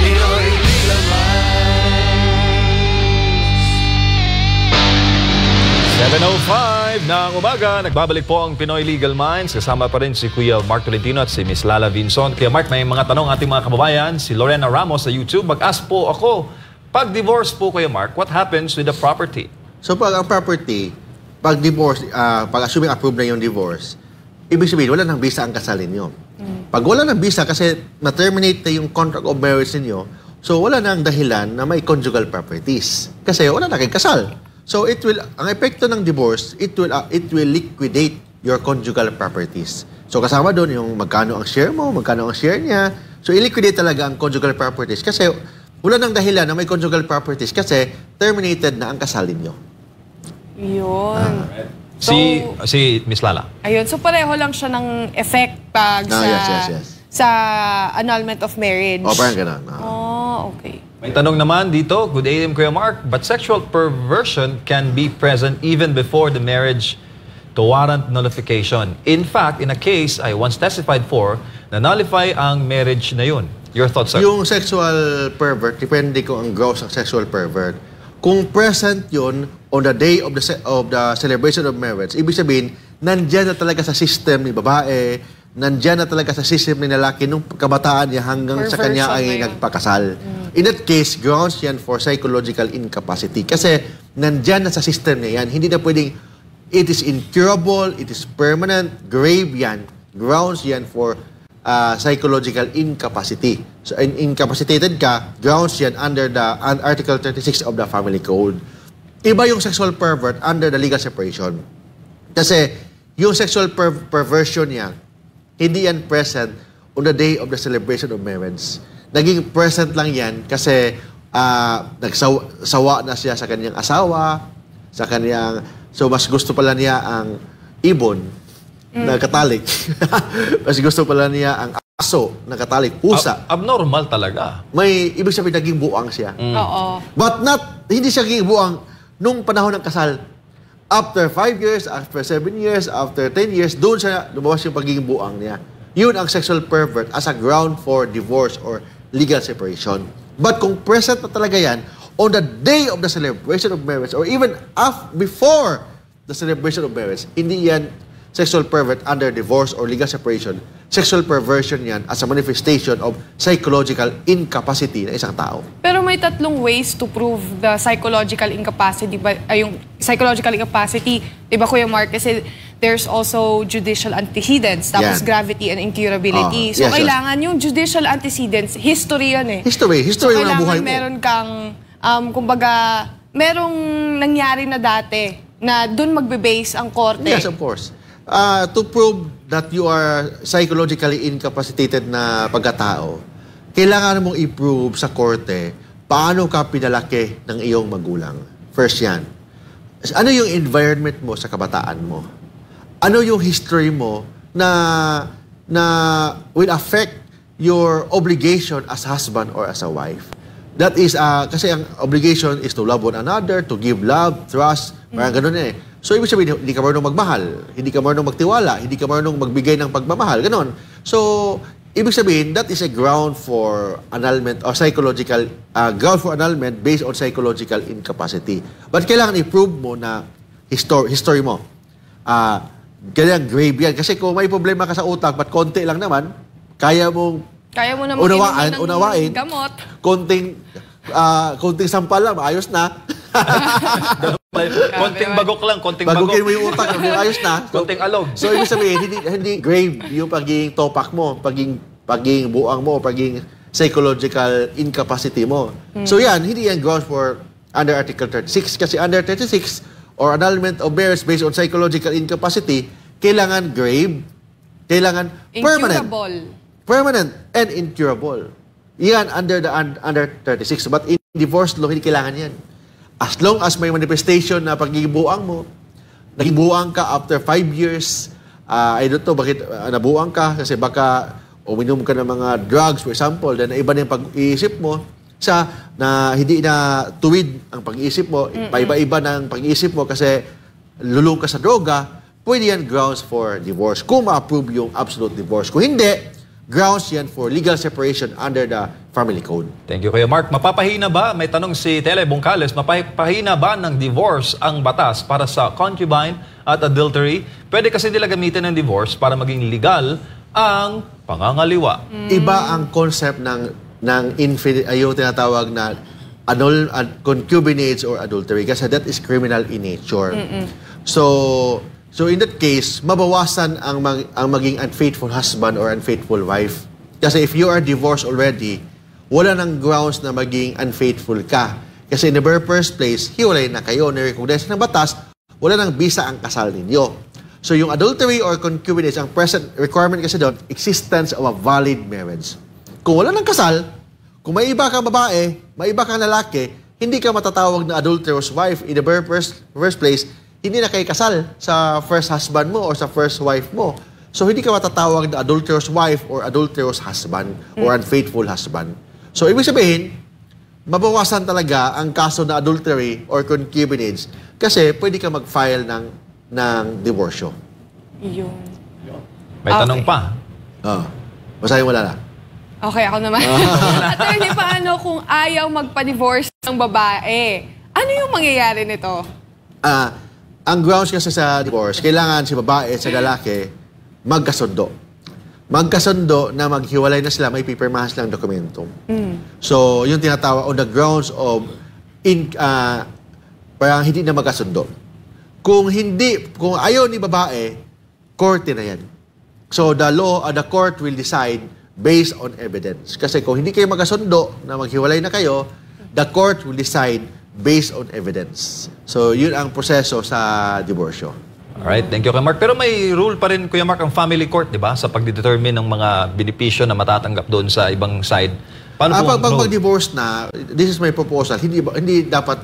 Pinoy Legal Minds. 7:05 ng umaga, nagbabalik po ang Pinoy Legal Minds. Kasama pa rin si Kuya Mark Tolentino at si Miss Lala Vinson. Kuya Mark, may mga tanong ating mga kababayan. Si Lorena Ramos sa YouTube, mag-ask po ako, pag divorce po, Kuya Mark, what happens with the property? So pag ang property, pag divorce, pag assuming approved na yung divorce, ibig sabihin, wala nang visa ang kasal ninyo. Pag wala nang visa, kasi na-terminate na yung contract of marriage ninyo, so wala nang dahilan na may conjugal properties. Kasi wala na kayong kasal. So ang epekto ng divorce, it will liquidate your conjugal properties. So kasama doon yung magkano ang share mo, magkano ang share niya. So i-liquidate talaga ang conjugal properties kasi wala nang dahilan na may conjugal properties kasi terminated na ang kasal ninyo. Yun. So, si Miss Lala. Ayun, so pareho lang siya ng effect pag sa annulment of marriage. Parang ganun. Okay. May tanong naman dito, good AM Kuya Mark, but sexual perversion can be present even before the marriage to warrant nullification. In fact, in a case I once testified for, na-nullify ang marriage na yun. Your thoughts, sir? Yung sexual pervert, depende kung ang gross ng sexual pervert. Kung present yun on the day of the celebration of marriage, ibig sabihin, nandyan na talaga sa system ni babae, nandyan na talaga sa system ni lalaki nung kabataan niya hanggang sa kanya ay nagpakasal. In that case, grounds yan for psychological incapacity. Kasi nandyan na sa system niya yan. Hindi na pwedeng, it is incurable, it is permanent, grave yan. Grounds yan for psychological incapacity. So, incapacitated ka, grounds yan under the Article 36 of the Family Code. Iba yung sexual pervert under the legal separation. Kasi yung sexual perversion niya, hindi yan present on the day of the celebration of marriage. Naging present lang yan kasi nagsawa na siya sa kanyang asawa, so mas gusto pala niya ang ibon na katalik. Mas gusto pala niya ang aso na katalik, pusa. Abnormal talaga. May ibig sabihin naging buang siya. Oo. But hindi siya naging buang nung panahon ng kasal. After 5 years, after 7 years, after 10 years, doon siya lumabas yung pagiging buang niya. Yun ang sexual pervert as a ground for divorce or legal separation. But kung present na talaga yan, on the day of the celebration of marriage or even before the celebration of marriage, hindi yan sexual pervert under divorce or legal separation. Sexual perversion yan as a manifestation of psychological incapacity ng isang tao. Pero may tatlong ways to prove the psychological incapacity, yung psychological incapacity, di ba Kuya Mark? Kasi there's also judicial antecedents, tapos gravity and incurability. So kailangan yung judicial antecedents, history yan eh. History so yung buhay mo. meron kang, kumbaga, merong nangyari na dati na dun magbe-base ang korte. Yes, of course. To prove that you are psychologically incapacitated na pagkatao, kailangan mong i-prove sa korte paano ka pinalaki ng iyong magulang. First yan. Ano yung environment mo sa kabataan mo? Ano yung history mo na will affect your obligation as husband or as a wife? That is, kasi ang obligation is to love one another, to give love, trust, parang ganun eh. So, ibig sabihin, hindi ka marunong magmahal, hindi ka marunong magtiwala, hindi ka marunong magbigay ng pagmamahal, ganun. So, ibig sabihin, that is a ground for annulment or psychological, ground for annulment based on psychological incapacity. But kailangan i-prove mo na history mo. Ganyan, grave yan. Kasi kung may problema ka sa utak, but konti lang naman, kaya mo naman unawain, gamot. Konting sampal lang, ayos na. Konting bagok lang, konting bagok. Bagukin mo yung utak, ayos na. Konting alog. So, ibig sabihin, hindi grave yung pagiging topak mo, pagiging buang mo, pagiging psychological incapacity mo. So, yan, hindi yan grounds for under Article 36. Kasi under 36, or annulment of marriage based on psychological incapacity, kailangan grave, kailangan permanent and incurable. Yan under 36. But in divorce law, hindi kailangan yan. As long as may manifestation na pagkikibuang mo, nakibuang ka after 5 years, I don't know bakit nabuang ka, kasi baka uminom ka ng mga drugs, for example, then iba na yung pag-iisip mo, na hindi na tuwid ang pag-iisip mo, paiba-iba ng pag-iisip mo kasi lulong ka sa droga, pwede yan grounds for divorce. Kung ma-approve yung absolute divorce. Kung hindi, grounds yan for legal separation under the Family Code. Thank you, Kuya Mark. Mapapahina ba, may tanong si Tele Bongcales, mapapahina ba ng divorce ang batas para sa concubine at adultery? Pwede kasi nila gamitin ng divorce para maging legal ang pangangaliwa. Iba ang concept ng yung tinatawag na concubinage or adultery kasi that is criminal in nature. So in that case, mabawasan ang maging unfaithful husband or unfaithful wife. Kasi if you are divorced already, wala nang grounds na maging unfaithful ka. Kasi in the very first place, hiwalay na kayo, nirecognize ng batas, wala nang bisa ang kasal ninyo. So yung adultery or concubinage, ang present requirement kasi doon, existence of a valid marriage. Kung wala nang kasal, kung may iba kang babae, may iba kang lalaki, hindi ka matatawag na adulterous wife in the very first place, hindi na kayo kasal sa first husband mo or sa first wife mo. So, hindi ka matatawag na adulterous wife or adulterous husband or unfaithful husband. So, ibig sabihin, mabawasan talaga ang kaso na adultery or concubinage kasi pwede ka mag-file ng divorsyo. Yun. May tanong pa. Basahin mo na. Okay, ako naman. Attorney, paano kung ayaw magpa-divorce ng babae? Ano yung mangyayari nito? Ang grounds kasi sa divorce, kailangan si babae at sa lalaki magkasundo. Magkasundo na maghiwalay na sila, may pipirmahan silang dokumento. So, yung tinatawag on the grounds of parang hindi na magkasundo. Kung ayaw ni babae, korte na yan. So, the court will decide based on evidence. Kasi kung hindi kayo magkasundo na maghiwalay na kayo, the court will decide based on evidence. So, yun ang proseso sa diborsyo. Alright, thank you, Kuya Mark. Pero may rule pa rin, Kuya Mark, ang family court, di ba? Sa pagdetermine ng mga benepisyo na matatanggap doon sa ibang side. Paano po Pag mag-divorce na, this is my proposal, hindi dapat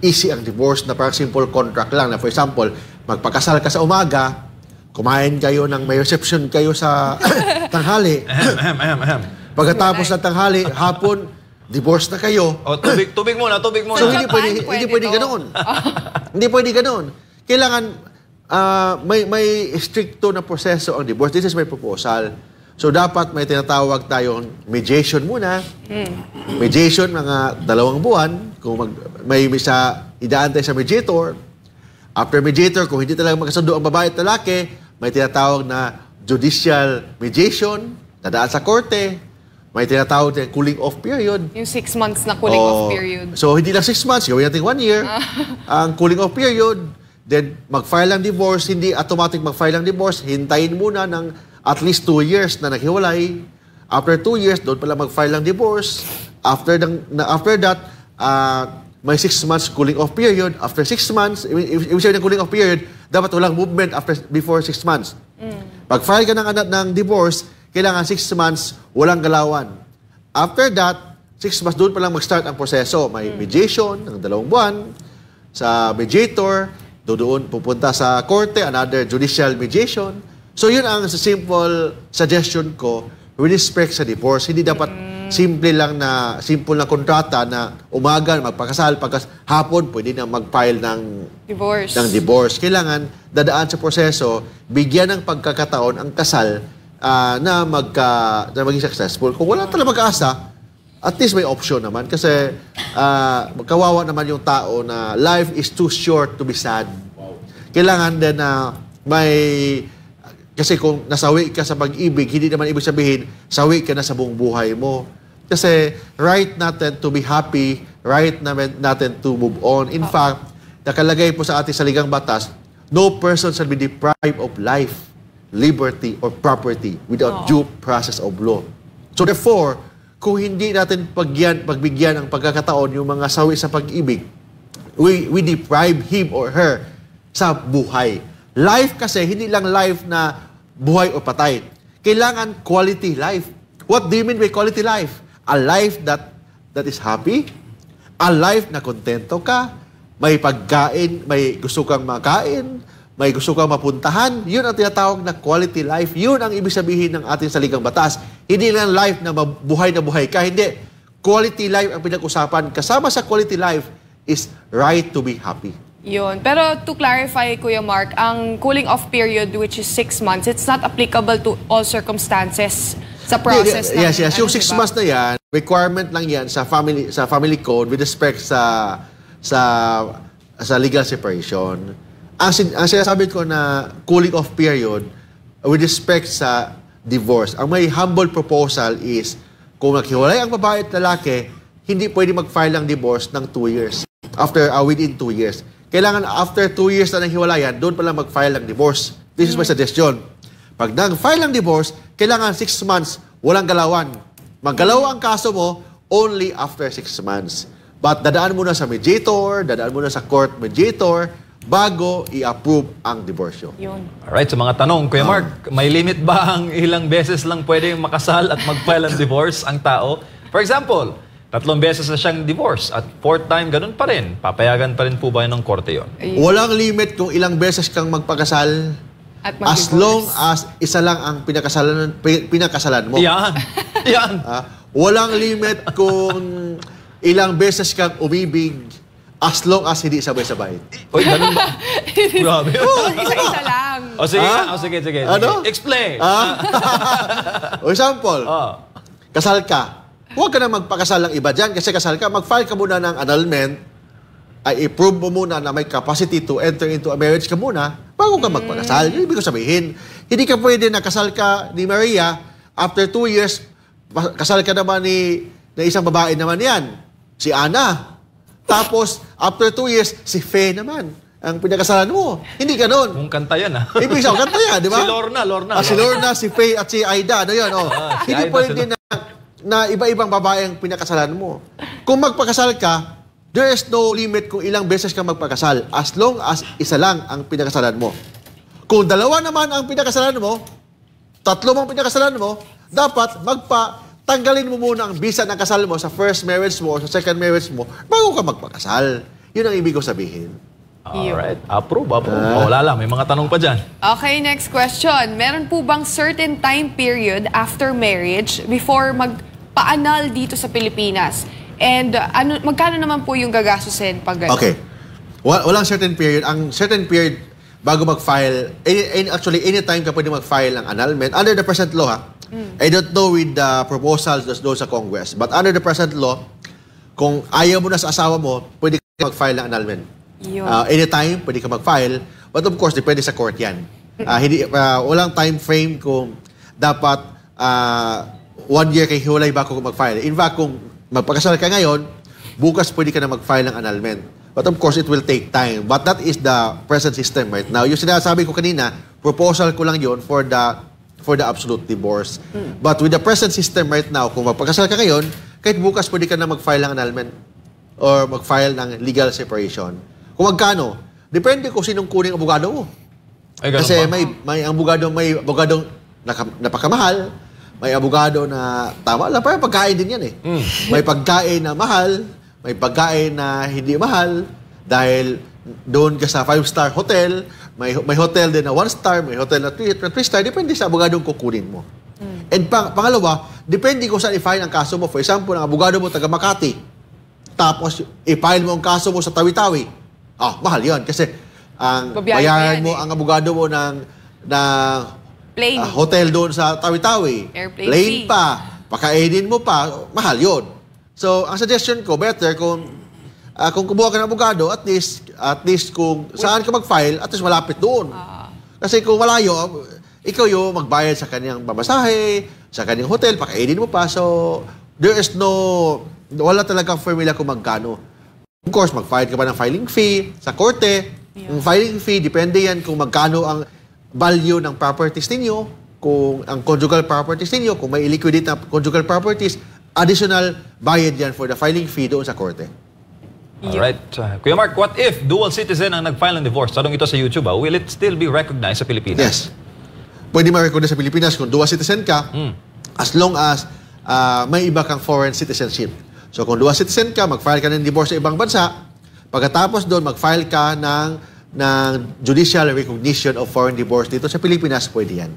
easy ang divorce na parang simple contract lang. Na for example, magpakasal ka sa umaga, kumain kayo may reception kayo sa tanghali. Pagkatapos ng tanghali, hapon, divorce na kayo. Tubig muna. So, hindi pwede ganoon. Hindi pwede ganoon. Kailangan may stricto na proseso ang divorce. This is my proposal. So, dapat may tinatawag tayong mediation muna. Mediation, mga 2 buwan. Kung may idaan tayo sa mediator. After mediator, kung hindi talaga magkasundo ang babae at lalaki, may tinatawag na judicial mediation, dadaan sa korte. May tinatawag na cooling off period. Yung 6 months na cooling off period. So, hindi lang 6 months, gawin natin 1 year. Ang cooling off period, then mag-file ng divorce, hindi automatic mag-file ng divorce, hintayin muna ng at least 2 years na naghiwalay. After 2 years, doon pala mag-file ng divorce. After that, may 6 months cooling off period. After 6 months, ibig sabihin ng cooling off period, dapat walang movement before 6 months. Pag-file ka ng divorce, kailangan 6 months, walang galawan. After that, 6 months, doon pa lang mag-start ang proseso. May mediation ng 2 buwan. Sa mediator, doon pupunta sa korte, another judicial mediation. So, yun ang simple suggestion ko with respect sa divorce. Hindi dapat simple na kontrata na umaga, magpakasal, hapon, pwede na mag-file ng divorce. Kailangan dadaan sa proseso, bigyan ng pagkakataon ang kasal na maging successful. Kung wala talaga mag-aasa, at least may option naman. Kasi kawawa naman yung tao na life is too short to be sad. Kailangan din na kasi kung nasawi ka sa pag-ibig, hindi naman ibig sabihin, sawi ka na sa buong buhay mo. Kasi right natin to be happy, right natin to move on. In fact, nakalagay po sa ating saligang batas, no person shall be deprived of life, liberty, or property without due process of law. So therefore, kung hindi natin pagbigyan ng pagkakataon yung mga sawi sa pag-ibig, we deprive him or her sa buhay. Life kasi, hindi lang life na buhay o patay. Kailangan quality life. What do you mean by quality life? A life that is happy, a life na kontento ka, may pagkain, may gusto kang makain, may gusto kang mapuntahan, yun ang tinatawag na quality life. Yun ang ibig sabihin ng ating saligang batas. Hindi lang life na buhay ka. Hindi. Quality life ang pinag-usapan. Kasama sa quality life is right to be happy. Yun. Pero to clarify, Kuya Mark, ang cooling off period, which is 6 months, it's not applicable to all circumstances sa process. Yes. Yung 6 months na yan, requirement lang yan sa family code with respect sa legal separation. Ang sinasabi ko na cooling off period with respect sa divorce, ang may humble proposal is kung naghiwalay ang babae at lalaki, hindi pwede mag-file ng divorce ng 2 years. Within 2 years. Kailangan after 2 years na naghiwalayan, doon pala mag-file ng divorce. This is my suggestion. Pag nag-file ng divorce, kailangan 6 months, walang galawan. Maggalaw ang kaso mo only after 6 months. But dadaan muna sa mediator, dadaan muna sa court mediator, bago i-approve ang diborsyo. Alright, sa mga tanong, Kuya Mark, may limit ba ang ilang beses lang pwede makasal at mag-file ng divorce ang tao? For example, 3 beses na siyang divorce at 4th time, ganun pa rin. Papayagan pa rin po ba yun ng korte yun? Walang limit kung ilang beses kang magpakasal At as long as isa lang ang pinakasalan mo. Yan. Yan. Walang limit kung ilang beses kang umibig as long as hindi sabay-sabay. Uy, ganun ba? Grabe. Isa-isa lang. Sige. Ano? Explain. O example, kasal ka. Huwag ka na magpakasal ng iba dyan kasi kasal ka. Mag-file ka muna ng annulment, ay i-prove mo muna na may capacity to enter into a marriage ka muna bago ka magpakasal. Yung ibig ko sabihin, hindi ka pwede na kasal ka ni Maria, after 2 years, kasal ka naman na isang babae naman yan, si Ana. Tapos, after 2 years, si Faye naman ang pinakasalan mo. Hindi ganun. Kung kanta yan, Ibig sabihin, kanta yan, di ba? Si Lorna. Si Lorna, si Faye at si Aida. Ano yun? Si Hindi Aida, pwede na iba-ibang babae ang pinakasalan mo. Kung magpakasal ka, there is no limit kung ilang beses ka magpakasal as long as isa lang ang pinakasalan mo. Kung dalawa naman ang pinakasalan mo, 3 ang pinakasalan mo, dapat tanggalin mo muna ang bisa ng kasal mo sa first marriage mo o sa second marriage mo bago ka magpakasal. Yun ang ibig ko sabihin. Alright. Approve. Wala lang. May mga tanong pa dyan. Okay, next question. Meron po bang certain time period after marriage before magpa-annul dito sa Pilipinas? And magkano naman po yung gagastusin pag gano'n? Okay. Walang certain period. Ang certain period bago mag-file, actually, anytime ka pwede mag-file ng annulment, under the present law, I don't know with the proposals doon sa Congress, but under the present law, kung ayaw mo na sa asawa mo, pwede ka mag-file ng annulment. Anytime, pwede ka mag-file. But of course, depende sa court yan. Walang time frame kung dapat 1 year kay hiwalay bago mag-file. In fact, kung magpakasal ka ngayon, bukas pwede ka na mag-file ng annulment. But of course, it will take time. But that is the present system right now. Yung sinasabi ko kanina, proposal ko lang yon for the absolute divorce. But with the present system right now, kung magpakasal ka ngayon, kahit bukas pwede ka na mag-file ng annulment or mag-file ng legal separation. Kung magkano, depende kung sinong kuning abogado mo. Kasi may abogadong napakamahal, may abogado na tama lang, parang pagkain din yan eh. May pagkain na mahal, may pagkain na hindi mahal, dahil doon ka sa 5-star hotel, may hotel din na 1-star, may hotel na 3-star, depende sa abogadong kukunin mo. And pangalawa, depende kung saan i-file ang kaso mo. For example, ang abogado mo taga Makati, tapos i-file mo ang kaso mo sa Tawi-Tawi. Mahal yun. Kasi bayaran mo ang abogado mo ng hotel doon sa Tawi-Tawi. Plane pa. Pakainin mo pa. Mahal yun. So, ang suggestion ko, better kung kumuha ka ng abogado, at least kung saan ka mag-file, at least malapit doon. Kasi kung malayo, ikaw yung magbayad sa kanyang pamasahe, sa kanyang hotel, pakainin mo pa. So, wala talagang formula kung magkano. Of course, mag-file ka pa ng filing fee sa korte. Ang filing fee, depende yan kung magkano ang value ng properties ninyo, kung ang conjugal properties ninyo, kung may illiquidate na conjugal properties, additional bayad yan for the filing fee doon sa korte. Alright. Kuya Mark, what if dual citizen ang nag-file ng divorce? Tanong ito sa YouTube, will it still be recognized sa Pilipinas? Yes. Pwede ma-recognize sa Pilipinas kung dual citizen ka, as long as may iba kang foreign citizenship. So kung dual citizen ka, mag-file ka ng divorce sa ibang bansa, pagkatapos doon, mag-file ka ng judicial recognition of foreign divorce dito sa Pilipinas, pwede yan.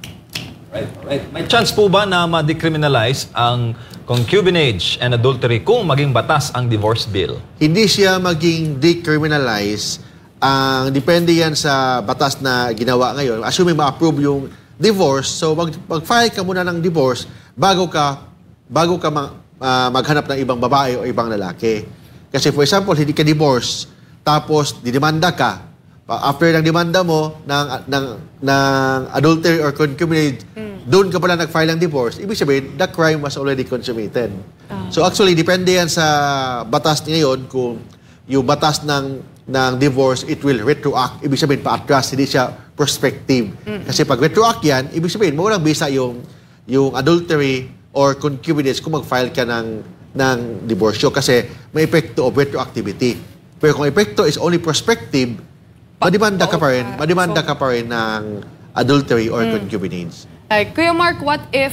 Right. May chance po ba na ma-decriminalize ang concubinage and adultery kung maging batas ang divorce bill? Hindi siya maging decriminalize. Depende yan sa batas na ginawa ngayon. Assuming ma-approve yung divorce, so mag-file ka muna ng divorce bago ka maghanap ng ibang babae o ibang lalaki. Kasi for example, hindi ka divorce, tapos didemanda ka. After ng demanda mo ng adultery or concubinage, doon ka pala nag-file ng divorce, ibig sabihin, the crime was already consummated. So actually, depende yan sa batas ngayon kung yung batas ng divorce, it will retroact. Ibig sabihin, pa-atras, hindi siya prospective. Kasi pag retroact yan, ibig sabihin, mawalang bisa yung adultery or concubinage kung mag-file ka ng divorce kasi may epekto of retroactivity. Pero kung epekto is only prospective, madimanda ka pa rin ng adultery or concubinage. Kuya Mark, what if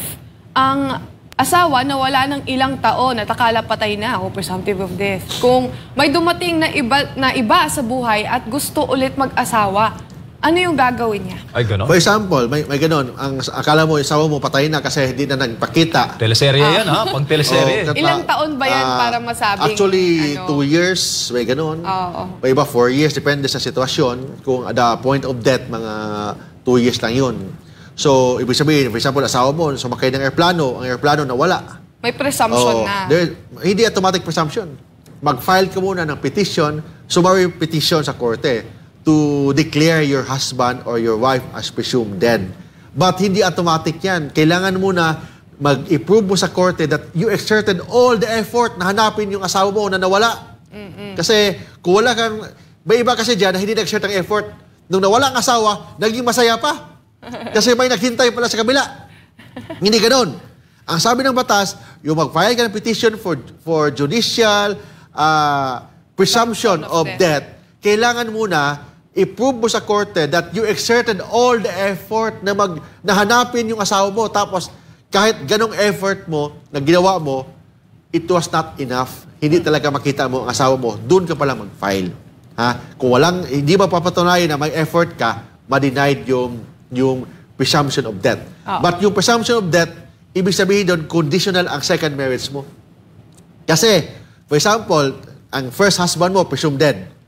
ang asawa na wala ng ilang taon at akala patay na o presumptive of death. Kung may dumating na iba sa buhay at gusto ulit mag-asawa, ano yung gagawin niya? Ay, gano'n? For example, may ganon. Ang akala mo, isawa mo patay na kasi hindi na nagpakita. Teleserye yan, ha? Pang teleserye. Ilang taon ba yan para masabing? Actually, 2 years, may ganon. May iba 4 years, depende sa sitwasyon. Kung at the point of death, mga 2 years lang yun. So, ibig sabihin, for example, asawa mo, sumakay ng aeroplano, ang aeroplano nawala. May presumption na. Hindi automatic presumption. Mag-file ka muna ng petition, summary petition sa korte to declare your husband or your wife as presumed dead. But hindi automatic yan. Kailangan muna mag-approve mo sa korte that you exerted all the effort na hanapin yung asawa mo na nawala. Kasi kung wala kang... May iba kasi dyan na hindi nag-exert ng effort. Nung nawala ang asawa, naging masaya pa. Kasi may naghintay pala sa kabila. Hindi ganoon. Ang sabi ng batas, yung mag-file ka ng petition for judicial presumption of death, kailangan muna i-prove mo sa korte that you exerted all the effort na hanapin yung asawa mo. Tapos, kahit ganong effort mo, na ginawa mo, it was not enough. Hindi talaga makita mo ang asawa mo. Doon ka pala mag-file. Kung hindi ba papatunayan na may effort ka, ma-denied yung presumption of death. But yung presumption of death, ibig sabihin doon, conditional ang second marriage mo. Kasi, for example, ang first husband mo, presumed dead.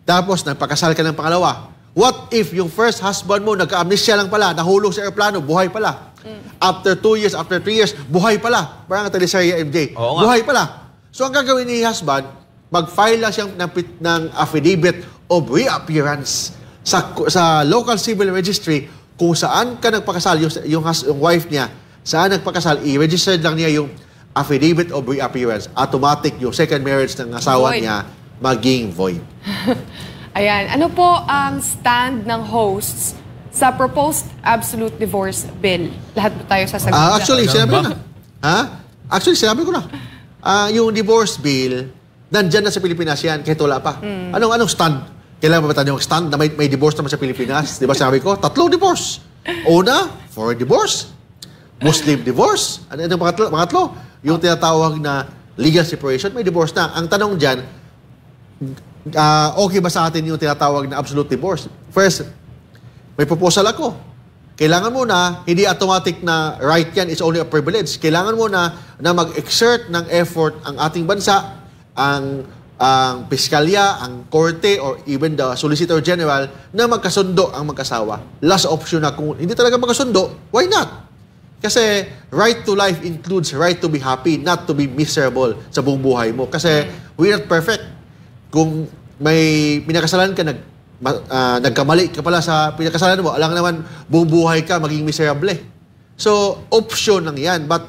Tapos, nagpakasal ka ng pangalawa. What if yung first husband mo, nagka-amnesia lang pala, nahulog sa aeroplano, buhay pala. After 2 years, after 3 years, buhay pala. Parang ang teleserye MJ. Buhay pala. So, ang gagawin ni husband, mag-file lang siyang ng affidavit of reappearance sa local civil registry kung saan ka nagpakasal, yung wife niya, saan nagpakasal, i-register lang niya yung affidavit of reappearance. Automatic yung second marriage ng asawa niya maging void. Ayan. Ano po ang stand ng hosts sa proposed absolute divorce bill? Lahat po tayo sasagot. Actually, sinabi ko na. Actually, sinabi ko na. Yung divorce bill, nandyan na sa Pilipinas yan, kahit wala pa. Anong stand? Kailangan ba tayo yung stand na may divorce naman sa Pilipinas? Di ba sabi ko? 3 divorce. Una, foreign divorce. Muslim divorce. Ano yung pangatlo? Yung tinatawag na legal separation, may divorce na. Ang tanong dyan, okay ba sa atin yung tinatawag na absolute divorce? First, may proposal ako. Kailangan mo na, hindi automatic na right yan, is only a privilege. Kailangan mo na mag-exert ng effort ang ating bansa, ang piskalya, ang korte, or even the Solicitor General na magkasundo ang magkasawa. Last option na kung hindi talaga magkasundo, why not? Kasi right to life includes right to be happy, not to be miserable sa buong buhay mo. Kasi we're not perfect. Kung may pinakasalan ka, nagkamali ka pala sa pinakasalan mo, alam naman, buong buhay ka, maging miserable. So, option lang yan. But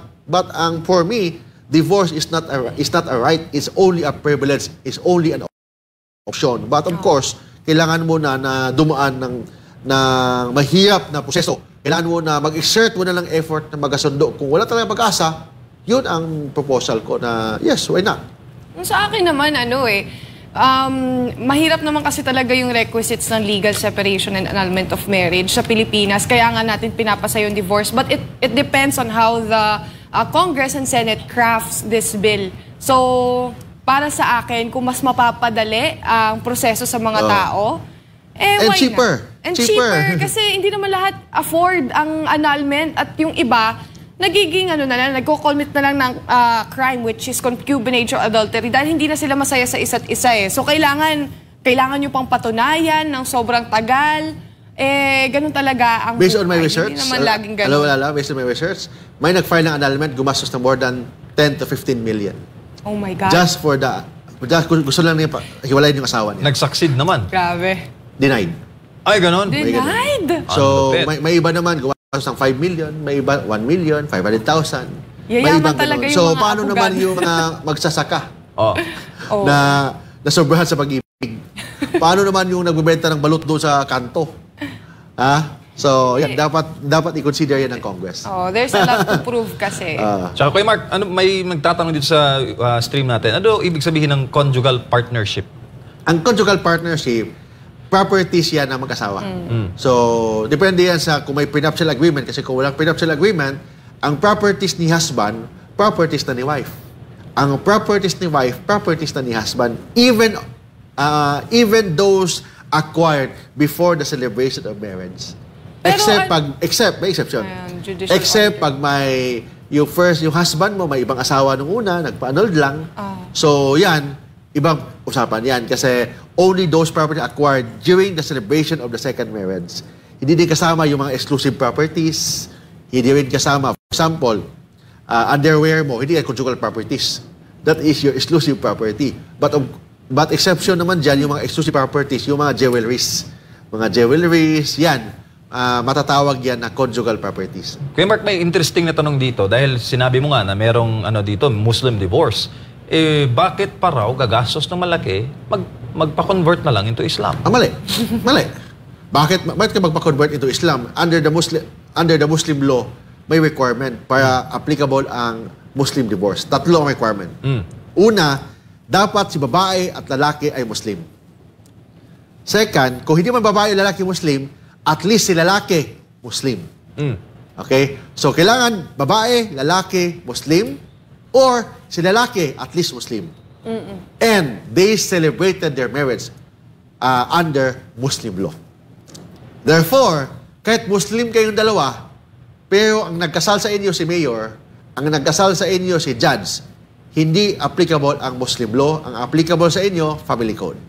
for me, divorce is not a right. It's only a privilege. It's only an option. But of course, kailangan mo na dumaan ng mahirap na proseso. Kailangan mo na mag-exert mo na ng effort na magasundo. Kung wala talaga pag-asa, yun ang proposal ko na yes, why not? Sa akin naman, mahirap naman kasi talaga yung requisites ng legal separation and annulment of marriage sa Pilipinas. Kaya nga natin pinapasa yung divorce. But it depends on how the Congress and Senate crafts this bill. So, para sa akin, kung mas mapapadali ang proseso sa mga tao, why cheaper. not? And cheaper. Kasi hindi naman lahat afford ang annulment at yung iba, nagiging nagko-commit na lang ng crime which is concubinage or adultery dahil hindi na sila masaya sa isa't isa eh. So kailangan nyo pang patunayan ng sobrang tagal. Ganun talaga ang based on my research, hindi naman laging ganun. Based on my research, may nag-file ng annulment, gumastos na more than 10 to 15 million. Oh my God. Just gusto lang niya hiwalayin yung asawa niya. Nag-succeed naman. Grabe. Denied. Ay, ganun? Denied? So, may iba naman, gumastos ng 5 million, may iba 1 million, 500,000. Yayaman talaga yung so, mga paano abogado naman yung magsasaka Oh. na sobrahan sa pag-ibig? Paano naman yung nagbebenta ng balut doon sa kanto? So, yan, dapat i-consider yan ng Congress. There's a lot to prove kasi. Tsaka kay Mark, may magtatanong dito sa stream natin. Ano ibig sabihin ng conjugal partnership? Ang conjugal partnership, properties yan ng mag-asawa. So, depende yan sa kung may prenuptial agreement. Kasi kung walang prenuptial agreement, ang properties ni husband properties na ni wife. Ang properties ni wife, properties na ni husband, even those acquired before the celebration of marriage. Pero Except, may exception. Ayan, judicial Except order. pag yung husband mo, may ibang asawa nung una, nagpa-annulled lang. So, yan, ibang usapan yan. Kasi only those property acquired during the celebration of the second marriage. Hindi din kasama yung mga exclusive properties. Hindi rin kasama, for example, underwear mo, hindi yan conjugal properties. That is your exclusive property. But exception naman dyan, yung mga exclusive properties, yung mga jewelries. Mga jewelries, yan. Matatawag yan na conjugal properties. Kuya Mark, may interesting na tanong dito dahil sinabi mo nga na merong dito, Muslim divorce. Bakit pa raw gagastos ng malaki magpa-convert na lang into Islam? Mali. Mali. Bakit ka magpa-convert into Islam? Under the Muslim law, may requirement para applicable ang Muslim divorce. Tatlo ang requirement. Una, dapat si babae at lalaki ay Muslim. Second, kung hindi man babae o lalaki Muslim, at least si lalaki Muslim. Okay? So, kailangan babae, lalaki, Muslim, or si lalaki at least Muslim. And they celebrated their marriage under Muslim law. Therefore, kahit Muslim kayong dalawa, pero ang nagkasal sa inyo si mayor, ang nagkasal sa inyo si judge, hindi applicable ang Muslim law. Ang applicable sa inyo, family code.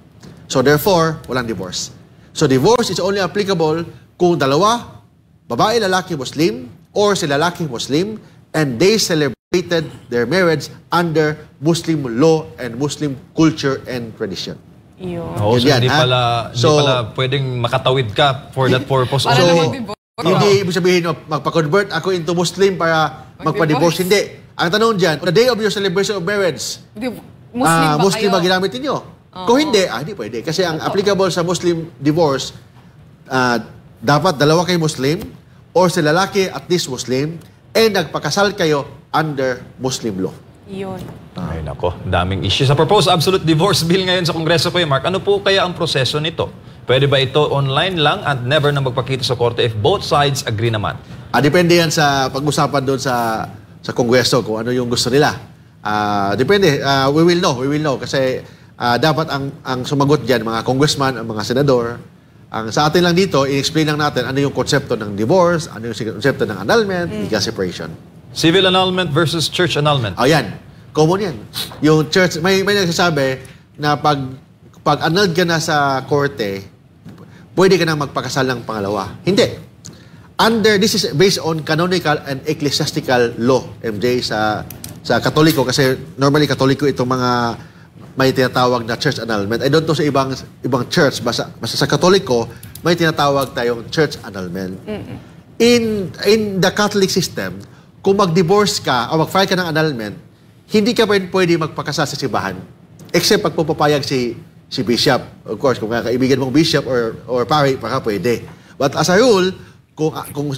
So therefore, walang divorce. So divorce is only applicable kung dalawa, babae, lalaki, Muslim, or si lalaki Muslim, and they celebrated their marriage under Muslim law and Muslim culture and tradition. Yun. Oo, so Yan, hindi ha? pala So, pwedeng makatawid ka for that purpose. Para So, na mag-divorce. hindi ibig sabihin, magpa-convert ako into Muslim para magpa-divorce. Hindi. Ang tanong dyan, on the day of your celebration of marriage, Muslim ba Muslim kayo? ba ginamit ninyo? Kung hindi, hindi pwede. Kasi ang applicable sa Muslim divorce, dapat dalawa kayo Muslim, or si lalaki at least Muslim, and nagpakasal kayo under Muslim law. Yun. Ay nako, daming issue. Sa proposed absolute divorce bill ngayon sa Kongreso, Kuya Mark, ano po kaya ang proseso nito? Pwede ba ito online lang at never na magpakita sa korte if both sides agree naman? Depende yan sa pag-usapan doon sa Kongreso kung ano yung gusto nila. Depende. We will know. Kasi dapat ang sumagot dyan, mga congressman, ang mga senador. Sa atin lang dito, i-explain lang natin ano yung konsepto ng divorce, ano yung konsepto ng annulment, legal separation. Civil annulment versus church annulment. Yan. Common yan. Yung church, may nagsasabi na pag annulled ka na sa korte, pwede ka na magpakasal ng pangalawa. Hindi. This is based on canonical and ecclesiastical law, MJ, sa Katoliko. Kasi normally Katoliko itong mga may tinatawag na church annulment. I don't know sa ibang church, basta sa Katoliko, may tinatawag tayong church annulment. In the Catholic system, kung mag-divorce ka o mag-file ka ng annulment, hindi ka pwede magpakasal sa simbahan. Except pag pupapayag si bishop. Of course, kung kaibigan mong bishop or pari, baka pwede. But as a rule, kung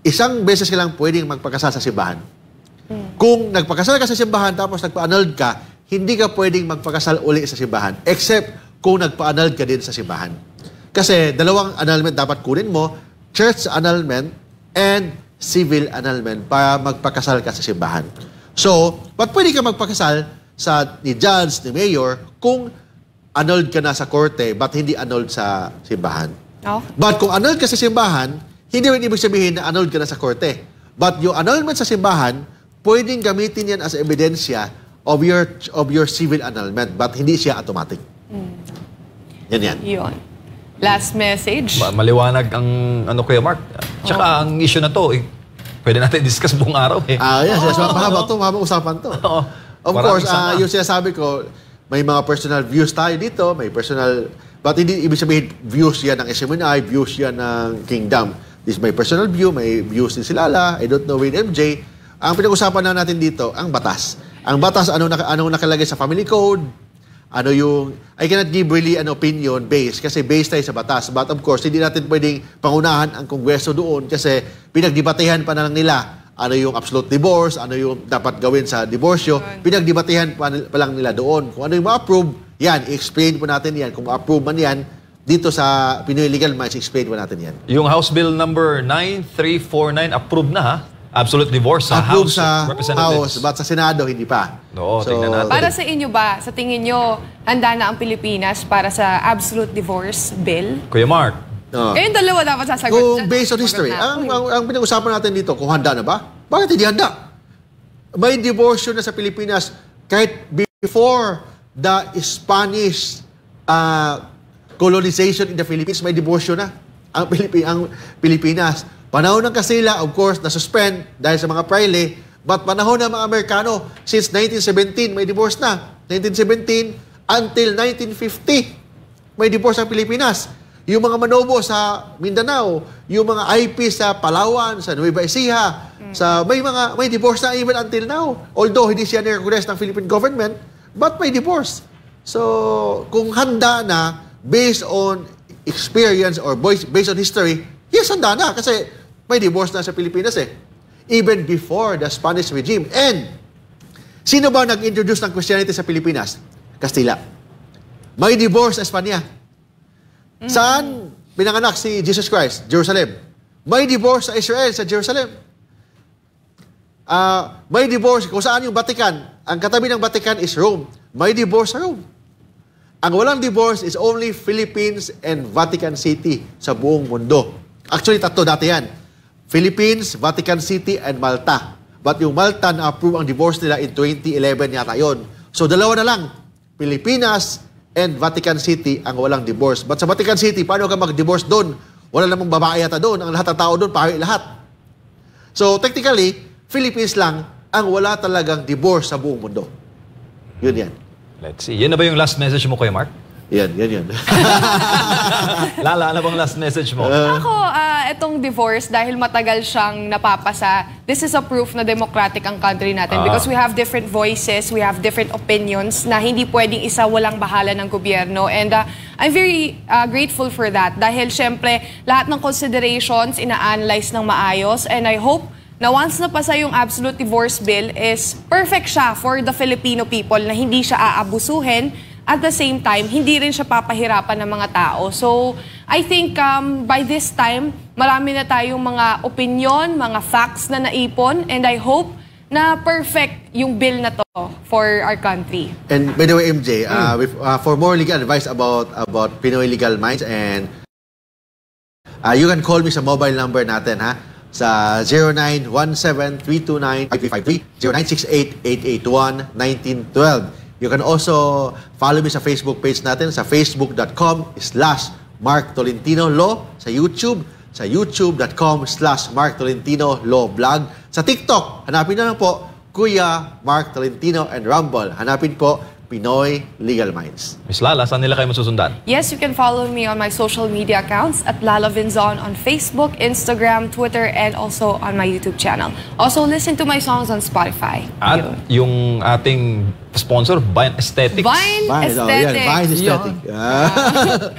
isang beses ka lang pwedeng magpakasal sa simbahan. Kung nagpakasal ka sa simbahan tapos nagpa-annulled ka, hindi ka pwedeng magpakasal uli sa simbahan. Except kung nagpa-annulled ka din sa simbahan. Kasi dalawang annulment dapat kunin mo, church annulment and civil annulment para magpakasal ka sa simbahan. So, pwede ka magpakasal ni judge, ni mayor, kung annulled ka na sa korte, but hindi annulled sa simbahan. But kung annulled ka sa simbahan, hindi rin ibig sabihin na annulled ka na sa korte. But yung annulment sa simbahan, pwedeng gamitin yan as ebidensya of your civil annulment, but hindi siya automatic. Yan. Yun. Last message. Maliwanag ang Kuya Mark. Tsaka ang issue na to, pwede natin discuss buong araw eh. Yes. Mahabang usapan to. Of course, yung sinasabi ko, may mga personal views tayo dito, may personal, but hindi ibig sabihin views yan ng SMNI, views yan ng Kingdom. This is my personal view, may views din si Lala, I don't know with MJ. Ang pinag-usapan na natin dito, ang batas. Ang batas, ano nakalagay sa family code, I cannot give really an opinion based kasi based tayo sa batas. But of course, hindi natin pwedeng pangunahan ang Kongreso doon kasi pinagdebatehan pa na lang nila ano yung absolute divorce, ano yung dapat gawin sa diborsyo. Pinagdebatehan pa lang nila doon. Kung ano yung ma-approve, yan, i-explain po natin yan. Kung ma-approve man yan, dito sa Pinoy Legal Minds, explain po natin yan. Yung House Bill number 9349, approved na ha? absolute divorce sa approve House sa of Representatives. House, but sa Senado, hindi pa. Oo, tingnan natin. Para sa inyo ba, sa tingin nyo, handa na ang Pilipinas para sa absolute divorce bill? Kuya Mark. Kayong dalawa dapat sasagot. Kung based on history, ang pinag-usapan natin dito, kung handa na ba? Bakit hindi handa? May divorce na sa Pilipinas kahit before the Spanish colonization in the Philippines, may divorce na ang Pilipinas. Panahon ng Kastila, of course, na-suspend dahil sa mga praile, but panahon ng mga Amerikano, since 1917, may divorce na. 1917 until 1950, may divorce ang Pilipinas. Yung mga Manobo sa Mindanao, yung mga IP sa Palawan, sa Nueva Ecija, may divorce na even until now. Although hindi siya ni-recognize ng Philippine government, but may divorce. So, kung handa na, based on experience or based on history, yes, handa na. Kasi may divorce na sa Pilipinas even before the Spanish regime. And, sino ba nag-introduce ng Christianity sa Pilipinas? Kastila. May divorce sa Espanya. Saan pinanganak si Jesus Christ? Jerusalem. May divorce sa Israel, sa Jerusalem. May divorce kung saan yung Vatican. Ang katabi ng Vatican is Rome. May divorce sa Rome. Ang walang divorce is only Philippines and Vatican City sa buong mundo. Actually, tatlo dati yan. Philippines, Vatican City, and Malta. But yung Malta na-approve ang divorce nila in 2011 yata yon. So, dalawa na lang. Pilipinas and Vatican City ang walang divorce. But sa Vatican City, paano ka mag-divorce doon? Wala namang babae yata doon. Ang lahat ng tao doon, pari lahat. So, technically, Philippines lang ang wala talagang divorce sa buong mundo. Yun yan. Let's see. Yan na ba yung last message mo, Kuya Mark? Yan. Lala, ano bang last message mo? Ako, itong divorce, dahil matagal siyang napapasa, this is a proof na democratic ang country natin. Because we have different voices, we have different opinions, na hindi pwedeng isa walang bahala ng gobyerno. And I'm very grateful for that. Dahil syempre, lahat ng considerations, ina-analyze ng maayos. And I hope na once napasa yung absolute divorce bill is perfect siya for the Filipino people na hindi siya aabusuhin. At the same time, hindi rin siya papahirapan ng mga tao. So, I think by this time, marami na tayong mga opinion, mga facts na naipon, and I hope na perfect yung bill na to for our country. And by the way, MJ, for more legal advice about Pinoy Legal Minds, and you can call me sa mobile number natin, ha? Sa 0917-329-5353, 0968-881-1912. You can also follow me sa Facebook page natin sa facebook.com/Mark Tolentino Law, sa youtube.com/Mark Tolentino Law Vlog. Sa TikTok, hanapin na lang po Kuya Mark Tolentino and Rumble. Hanapin po Pinoy Legal Minds. Miss Lala, saan nila kayo masusundan? Yes, you can follow me on my social media accounts at Lala Vinzon on Facebook, Instagram, Twitter, and also on my YouTube channel. Also, listen to my songs on Spotify. At yung ating sponsor, Vine Aesthetics. Vine Aesthetics. Vine Aesthetic.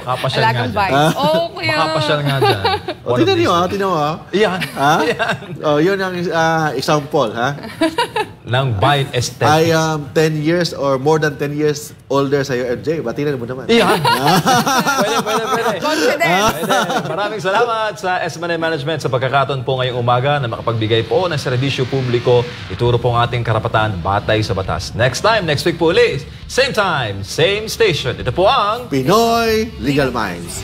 Makapasyal nga dyan. Oh, kuya. Makapasyal nga dyan. Tinan mo. Yan. Yun ang example, ha? Ng Vine Aesthetics. I am 10 years or more than 10 years older sa'yo, MJ. Batinan mo naman. Yan. Pwede. Confidence. Maraming salamat sa S-Money Management sa pagkakataon po ngayong umaga na makapagbigay po ng serbisyo publiko. Ituro po ang ating karapatan batay sa batas. Next week po ulit. Same time, same station. Ito po ang Pinoy Legal Minds.